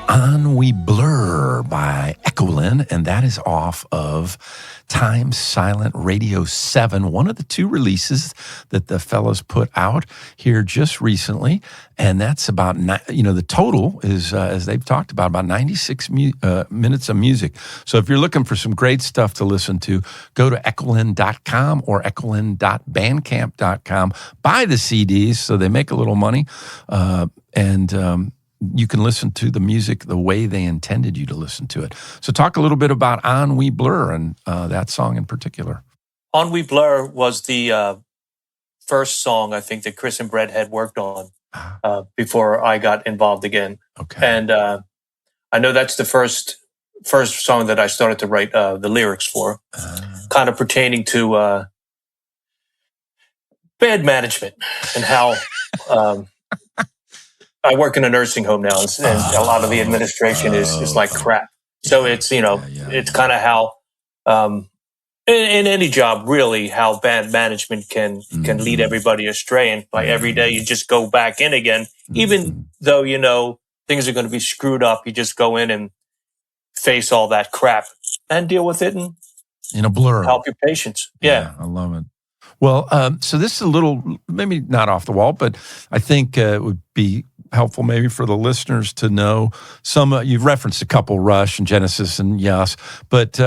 [SPEAKER 1] On We Blur by echolyn, and that is off of Time Silent Radio 7, one of the two releases that the fellas put out here just recently. And that's about, the total is, as they've talked about 96 minutes of music. So if you're looking for some great stuff to listen to, go to echolyn.com or echolyn.bandcamp.com. Buy the CDs so they make a little money. And you can listen to the music the way they intended you to listen to it. So talk a little bit about On We Blur and that song in particular.
[SPEAKER 2] On We Blur was the first song I think that Chris and Brett had worked on before I got involved again.
[SPEAKER 1] Okay.
[SPEAKER 2] And I know that's the first song that I started to write the lyrics for, kind of pertaining to bad management and how I work in a nursing home now, and a lot of the administration is like crap. So it's, it's kind of how, in any job, really, how bad management can lead everybody astray. And by every day, you just go back in again, even though, things are going to be screwed up. You just go in and face all that crap and deal with it and
[SPEAKER 1] in a blur.
[SPEAKER 2] Help your patients. Yeah.
[SPEAKER 1] I love it. Well, so this is a little, maybe not off the wall, but I think it would be helpful maybe for the listeners to know some, you've referenced a couple, Rush and Genesis and Yes, but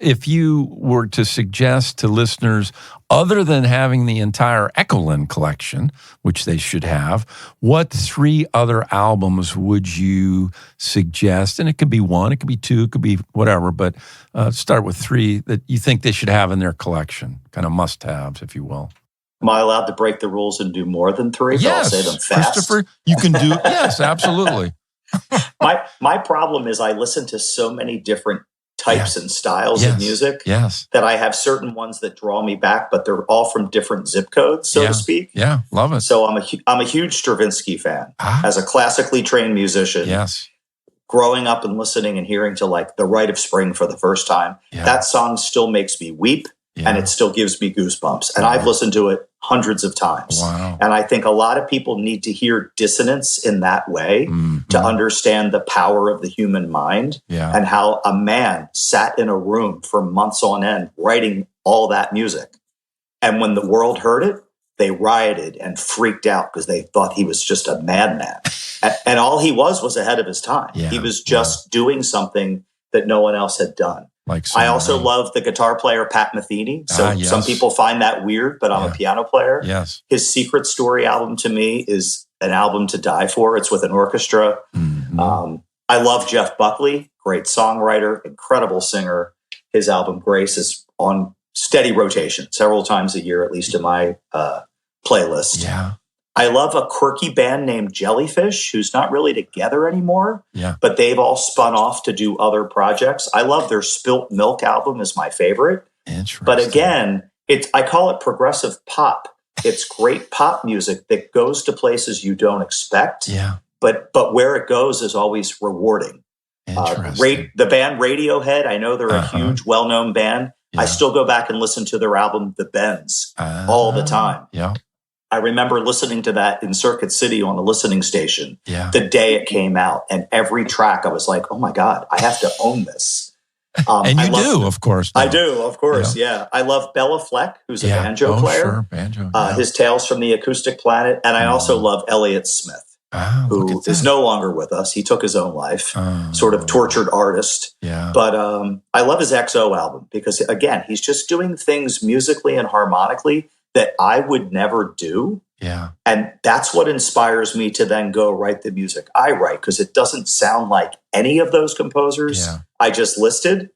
[SPEAKER 1] if you were to suggest to listeners, other than having the entire echolyn collection, which they should have, what 3 other albums would you suggest? And it could be 1, it could be 2, it could be whatever, but start with 3 that you think they should have in their collection, kind of must-haves, if you will.
[SPEAKER 3] Am I allowed to break the rules and do more than 3?
[SPEAKER 1] Yes,
[SPEAKER 3] I'll say them fast.
[SPEAKER 1] Christopher, you can do, yes, absolutely.
[SPEAKER 3] My problem is I listen to so many different types and styles of music that I have certain ones that draw me back, but they're all from different zip codes, so to speak.
[SPEAKER 1] Yeah, love it.
[SPEAKER 3] So I'm a huge Stravinsky fan. As a classically trained musician, growing up and listening and hearing to like The Rite of Spring for the first time, that song still makes me weep. And it still gives me goosebumps. And I've listened to it hundreds of times.
[SPEAKER 1] Wow.
[SPEAKER 3] And I think a lot of people need to hear dissonance in that way to understand the power of the human mind and how a man sat in a room for months on end writing all that music. And when the world heard it, they rioted and freaked out because they thought he was just a madman. And all he was ahead of his time. He was just doing something that no one else had done. I also love the guitar player, Pat Metheny. So some people find that weird, but I'm a piano player.
[SPEAKER 1] Yes.
[SPEAKER 3] His Secret Story album to me is an album to die for. It's with an orchestra. I love Jeff Buckley, great songwriter, incredible singer. His album Grace is on steady rotation several times a year, at least in my playlist.
[SPEAKER 1] Yeah.
[SPEAKER 3] I love a quirky band named Jellyfish, who's not really together anymore, but they've all spun off to do other projects. I love their Spilt Milk album is my favorite.
[SPEAKER 1] Interesting.
[SPEAKER 3] But again, I call it progressive pop. It's great pop music that goes to places you don't expect.
[SPEAKER 1] Yeah.
[SPEAKER 3] But where it goes is always rewarding. The band Radiohead, I know they're a huge, well-known band. I still go back and listen to their album, The Bends, all the time.
[SPEAKER 1] Yeah.
[SPEAKER 3] I remember listening to that in Circuit City on a listening station the day it came out. And every track I was like, oh my God, I have to own this.
[SPEAKER 1] And you do, of course.
[SPEAKER 3] I do, of course, yeah. I love Bella Fleck, who's a banjo player.
[SPEAKER 1] Sure, banjo.
[SPEAKER 3] His Tales from the Acoustic Planet. And I also love Elliott Smith, who is no longer with us. He took his own life, sort of tortured artist.
[SPEAKER 1] Yeah.
[SPEAKER 3] But I love his XO album because, again, he's just doing things musically and harmonically that I would never do.
[SPEAKER 1] Yeah.
[SPEAKER 3] And that's what inspires me to then go write the music I write, because it doesn't sound like any of those composers I just listed,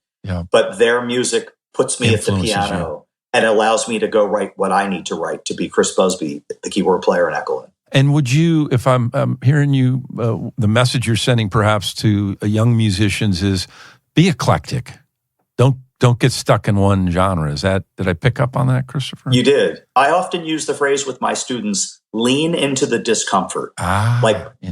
[SPEAKER 3] but their music puts me at the piano and allows me to go write what I need to write to be Chris Buzby, the keyboard player in echolyn.
[SPEAKER 1] And would you, if I'm hearing you, the message you're sending perhaps to young musicians is be eclectic. Don't get stuck in one genre. Did I pick up on that, Christopher?
[SPEAKER 3] You did. I often use the phrase with my students, lean into the discomfort.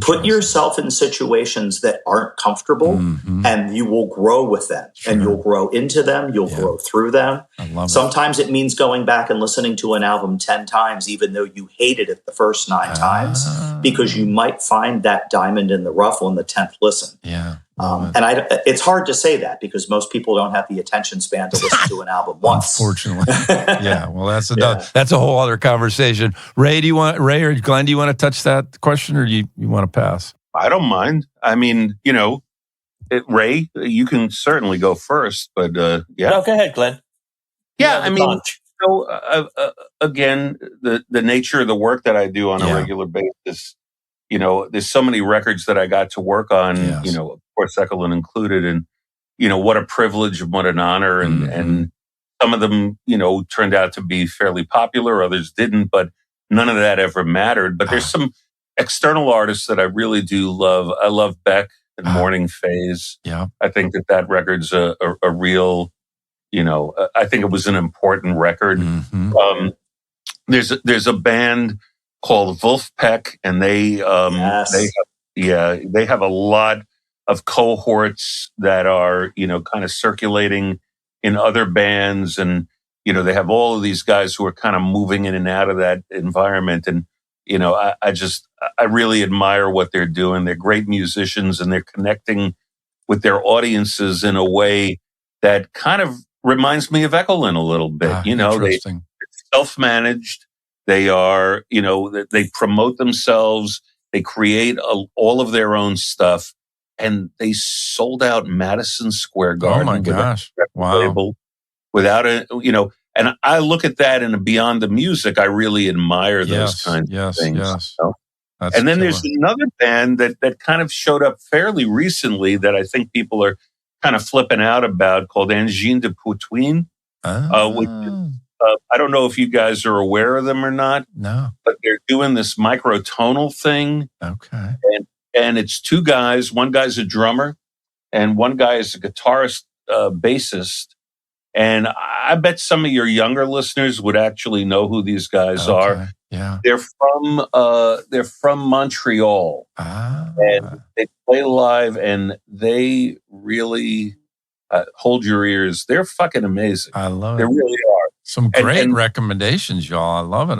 [SPEAKER 3] Put yourself in situations that aren't comfortable and you will grow with them and you'll grow into them. You'll grow through them. Sometimes it means going back and listening to an album 10 times, even though you hated it the first 9 times, because you might find that diamond in the rough on the 10th listen.
[SPEAKER 1] Yeah.
[SPEAKER 3] And it's hard to say that because most people don't have the attention span to listen to an album once.
[SPEAKER 1] Unfortunately. Yeah. Well, that's a whole other conversation. Ray or Glenn, do you want to touch that question or you want to pass?
[SPEAKER 5] I don't mind. I mean, Ray, you can certainly go first, but yeah.
[SPEAKER 2] No, go ahead, Glenn.
[SPEAKER 5] Yeah, I mean, again, the nature of the work that I do on a regular basis, there's so many records that I got to work on, of course, echolyn included, and, what a privilege and what an honor. And some of them, turned out to be fairly popular, others didn't, but none of that ever mattered. But there's some external artists that I really do love. I love Beck and Morning Phase.
[SPEAKER 1] Yeah.
[SPEAKER 5] I think that record's a real, I think it was an important record.
[SPEAKER 1] Mm-hmm.
[SPEAKER 5] There's a band called Wolfpack, and they have a lot of cohorts that are kind of circulating in other bands, and they have all of these guys who are kind of moving in and out of that environment, and I really admire what they're doing. They're great musicians, and they're connecting with their audiences in a way that kind of reminds me of echolyn a little bit. They're self-managed. They are, they promote themselves. They create all of their own stuff, and they sold out Madison Square Garden.
[SPEAKER 1] Oh my gosh! Wow!
[SPEAKER 5] Without and I look at that, and beyond the music, I really admire those kinds of things.
[SPEAKER 1] Yes.
[SPEAKER 5] And then there's another band that kind of showed up fairly recently that I think people are kind of flipping out about, called Engine de Poutine, which is, I don't know if you guys are aware of them or not.
[SPEAKER 1] No.
[SPEAKER 5] But they're doing this microtonal thing.
[SPEAKER 1] Okay.
[SPEAKER 5] And it's two guys. One guy's a drummer, and one guy is a guitarist, bassist. And I bet some of your younger listeners would actually know who these guys are.
[SPEAKER 1] Yeah.
[SPEAKER 5] They're from Montreal. And they play live, and they really hold your ears. They're fucking amazing.
[SPEAKER 1] I love it.
[SPEAKER 5] They really are.
[SPEAKER 1] Some great recommendations, y'all. I love it.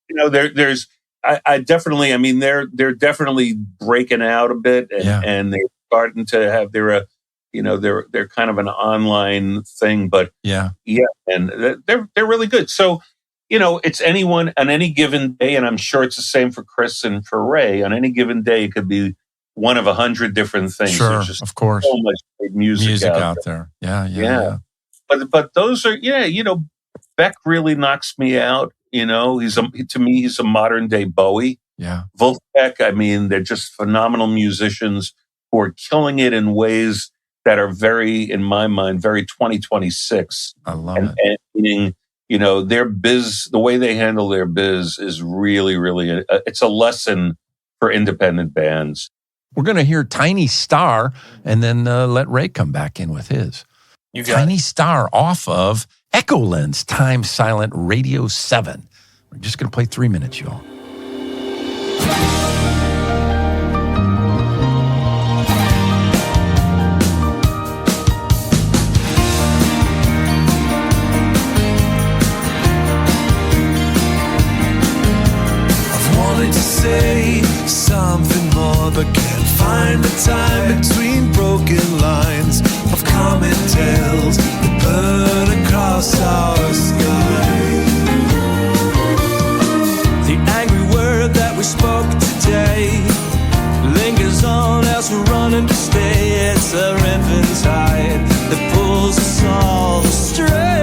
[SPEAKER 5] it. There's I definitely, I mean, they're definitely breaking out a bit, and they're starting to have their they're kind of an online thing, but and they're really good. So, it's anyone on any given day, and I'm sure it's the same for Chris and for Ray. On any given day, it could be one of 100 different things.
[SPEAKER 1] Sure,
[SPEAKER 5] There's just
[SPEAKER 1] of course,
[SPEAKER 5] so much great music out
[SPEAKER 1] there. Yeah.
[SPEAKER 5] But those are Beck really knocks me out. To me, he's a modern day Bowie.
[SPEAKER 1] Yeah,
[SPEAKER 5] Wolfpack, I mean, they're just phenomenal musicians who are killing it in ways that are very, in my mind, very 2026.
[SPEAKER 1] I love it.
[SPEAKER 5] And meaning, their biz, the way they handle their biz is really, really, it's a lesson for independent bands.
[SPEAKER 1] We're going to hear Tiny Star and then let Ray come back in with his. Tiny Star off of echolyn's Time Silent Radio 7. We're just going to play 3 minutes, y'all.
[SPEAKER 4] Say something more, but can't find the time between broken lines of common tales that burn across our sky. The angry word that we spoke today lingers on as we're running to stay. It's a ripping tide that pulls us all astray.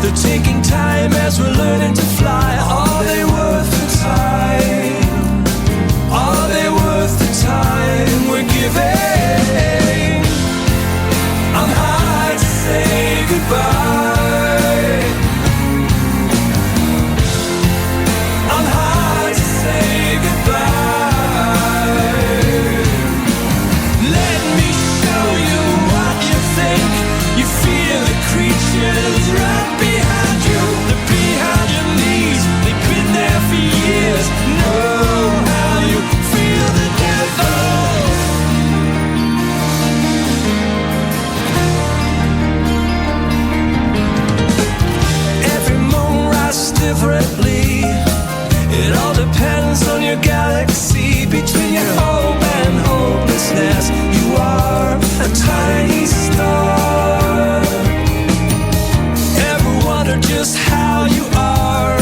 [SPEAKER 4] They're taking time as we're learning to fly. Are they worth the time? Are they worth the time we're giving? On high
[SPEAKER 6] It all depends on your galaxy. Between your hope and hopelessness, you are a tiny star. Ever wonder just how you are?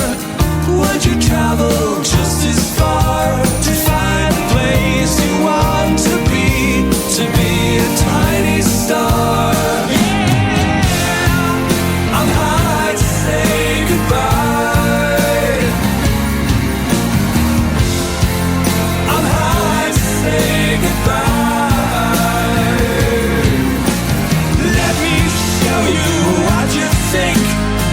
[SPEAKER 6] Would you travel just as far to find a place you want to be a tiny star? Yeah, I'm high to say goodbye. I'm high to say goodbye. Let me show you what you think.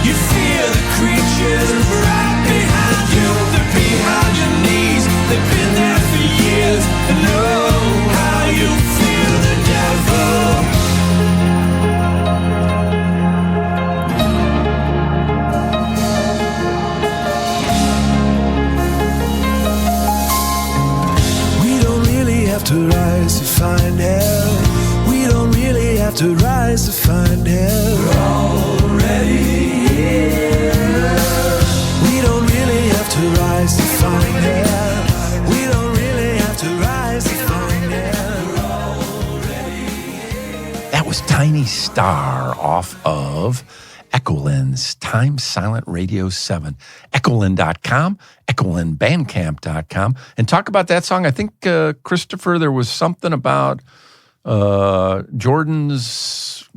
[SPEAKER 6] You fear the creatures right behind you. They're behind your knees. They've been there for years and know how you feel the devil.
[SPEAKER 4] We don't really have to rise to find hell. We don't really have to rise to find hell. We're already here. We don't really have to rise to find hell. We don't really have to rise to find hell. We're already here.
[SPEAKER 1] That was Tiny Star off of Echolyn's Time Silent Radio 7. Echolyn.com, echolynbandcamp.com. And talk about that song. I think, Christopher, there was something about Jordan's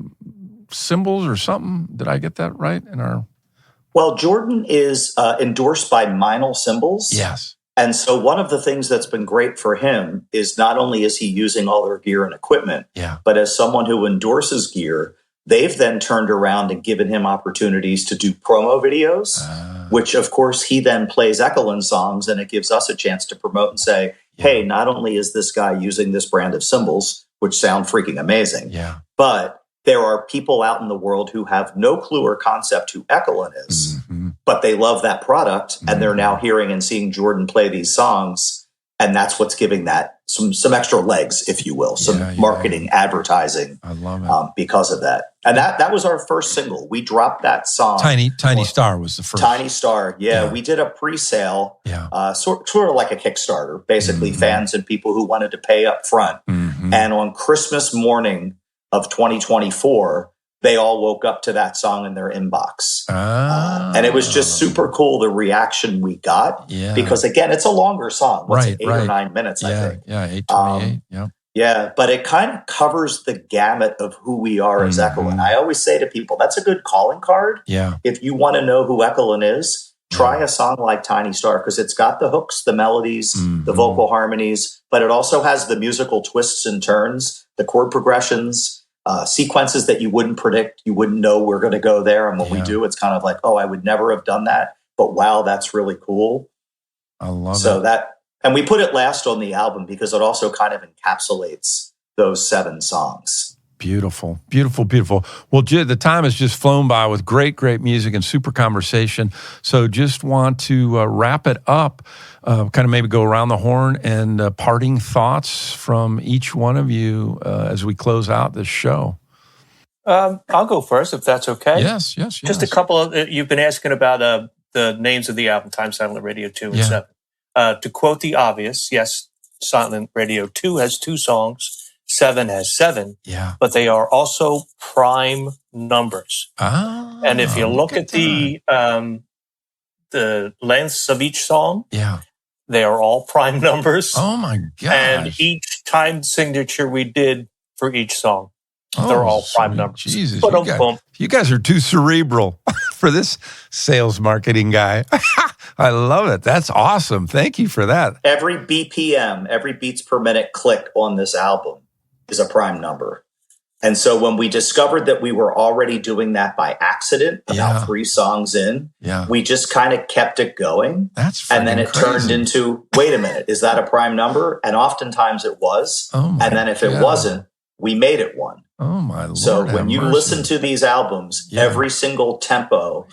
[SPEAKER 1] symbols or something. Did I get that right?
[SPEAKER 3] Well, Jordan is endorsed by Meinl Cymbals.
[SPEAKER 1] Yes.
[SPEAKER 3] And so one of the things that's been great for him is not only is he using all their gear and equipment, but as someone who endorses gear, they've then turned around and given him opportunities to do promo videos, which of course he then plays Echolyn songs, and it gives us a chance to promote and say, hey, not only is this guy using this brand of cymbals, which sound freaking amazing, but there are people out in the world who have no clue or concept who Echolyn is, but they love that product, and they're now hearing and seeing Jordan play these songs, and that's what's giving that some extra legs, if you will, some marketing, advertising.
[SPEAKER 1] I love it.
[SPEAKER 3] Because of that. And that was our first single. We dropped that song.
[SPEAKER 1] Tiny Star was the first.
[SPEAKER 3] Tiny Star, we did a pre-sale, sort of like a Kickstarter, basically fans and people who wanted to pay up front. And on Christmas morning of 2024, they all woke up to that song in their inbox. And it was just super cool, the reaction we got. Because, again, it's a longer song. What's it, 8 or 9 minutes, I think.
[SPEAKER 1] Yeah, 8:28.
[SPEAKER 3] Yeah, but it kind of covers the gamut of who we are as Echolyn. I always say to people, that's a good calling card. If you want to know who Echolyn is, try a song like Tiny Star, because it's got the hooks, the melodies, the vocal harmonies, but it also has the musical twists and turns, the chord progressions, sequences that you wouldn't predict, you wouldn't know we're going to go there. And when we do, it's kind of like, oh, I would never have done that, but wow, that's really cool.
[SPEAKER 1] I love it.
[SPEAKER 3] And we put it last on the album because it also kind of encapsulates those 7 songs.
[SPEAKER 1] Beautiful, beautiful, beautiful. Well, the time has just flown by with great, great music and super conversation. So just want to wrap it up, kind of maybe go around the horn and parting thoughts from each one of you as we close out this show.
[SPEAKER 2] I'll go first, if that's okay.
[SPEAKER 1] Yes.
[SPEAKER 2] Just a couple of, you've been asking about the names of the album, Time Silent Radio 2 and 7. To quote the obvious, yes, Silent Radio 2 has 2 songs. 7 has 7, but they are also prime numbers. And if you look at the lengths of each song, they are all prime numbers.
[SPEAKER 1] Oh my gosh.
[SPEAKER 2] And each time signature we did for each song, they're all prime numbers.
[SPEAKER 1] Jesus, you guys are too cerebral for this sales marketing guy. I love it. That's awesome. Thank you for that.
[SPEAKER 3] Every BPM, every beats per minute click on this album is a prime number. And so when we discovered that we were already doing that by accident, about 3 songs in, we just kind of kept it going. And then it turned into, wait a minute, is that a prime number? And oftentimes it was. And then if it wasn't, we made it one.
[SPEAKER 1] Oh my Lord.
[SPEAKER 3] So when you listen to these albums, every single tempo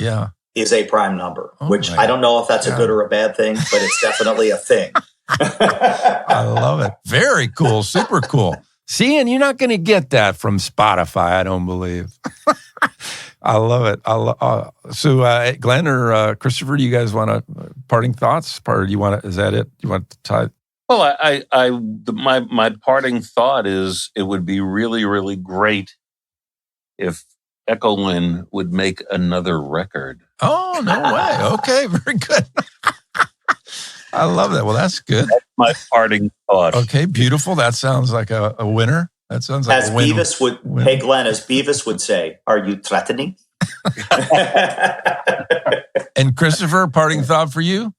[SPEAKER 3] is a prime number, which I don't know if that's a good or a bad thing, but it's definitely a thing.
[SPEAKER 1] I love it. Very cool. Super cool. See, and you're not going to get that from Spotify, I don't believe. I love it. So, Glenn or Christopher, do you guys want to parting thoughts? Or do you want to? Is that it? You want to tie?
[SPEAKER 5] Well, my parting thought is it would be really, really great if echolyn would make another record.
[SPEAKER 1] Oh, no way. Okay, very good. I love that. Well, that's good.
[SPEAKER 5] That's my parting thought.
[SPEAKER 1] Okay, beautiful. That sounds like a winner. That sounds like
[SPEAKER 3] as
[SPEAKER 1] a winner.
[SPEAKER 3] Beavis would, hey Glenn, as Beavis would say, are you threatening?
[SPEAKER 1] And Christopher, parting thought for you?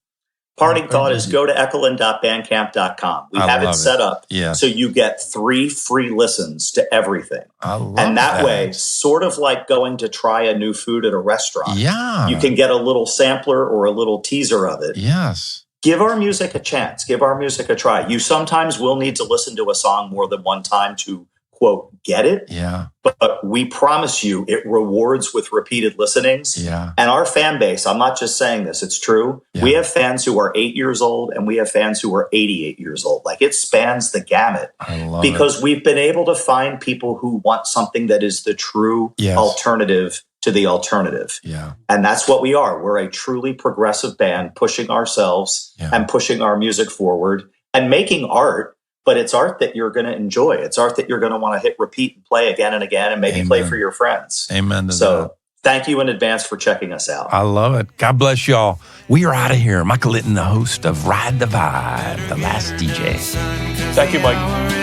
[SPEAKER 3] Parting thought is go to echolyn.bandcamp.com. We have it set up so you get 3 free listens to everything.
[SPEAKER 1] I love
[SPEAKER 3] and that way, sort of like going to try a new food at a restaurant.
[SPEAKER 1] Yeah.
[SPEAKER 3] You can get a little sampler or a little teaser of it.
[SPEAKER 1] Yes.
[SPEAKER 3] Give our music a chance. Give our music a try. You sometimes will need to listen to a song more than one time to, quote, get it.
[SPEAKER 1] Yeah.
[SPEAKER 3] But we promise you it rewards with repeated listenings.
[SPEAKER 1] Yeah.
[SPEAKER 3] And our fan base, I'm not just saying this, it's true. Yeah. We have fans who are 8 years old and we have fans who are 88 years old. Like it spans the gamut.
[SPEAKER 1] I love
[SPEAKER 3] because we've been able to find people who want something that is the true alternative to the alternative.
[SPEAKER 1] Yeah.
[SPEAKER 3] And that's what we are. We're a truly progressive band pushing ourselves and pushing our music forward and making art. But it's art that you're going to enjoy. It's art that you're going to want to hit repeat and play again and again and maybe play for your friends.
[SPEAKER 1] Amen to
[SPEAKER 3] so
[SPEAKER 1] that.
[SPEAKER 3] Thank you in advance for checking us out.
[SPEAKER 1] I love it. God bless y'all. We are out of here. Michael Litten, the host of Ride the Vibe, the last DJ.
[SPEAKER 2] Thank you, Mike.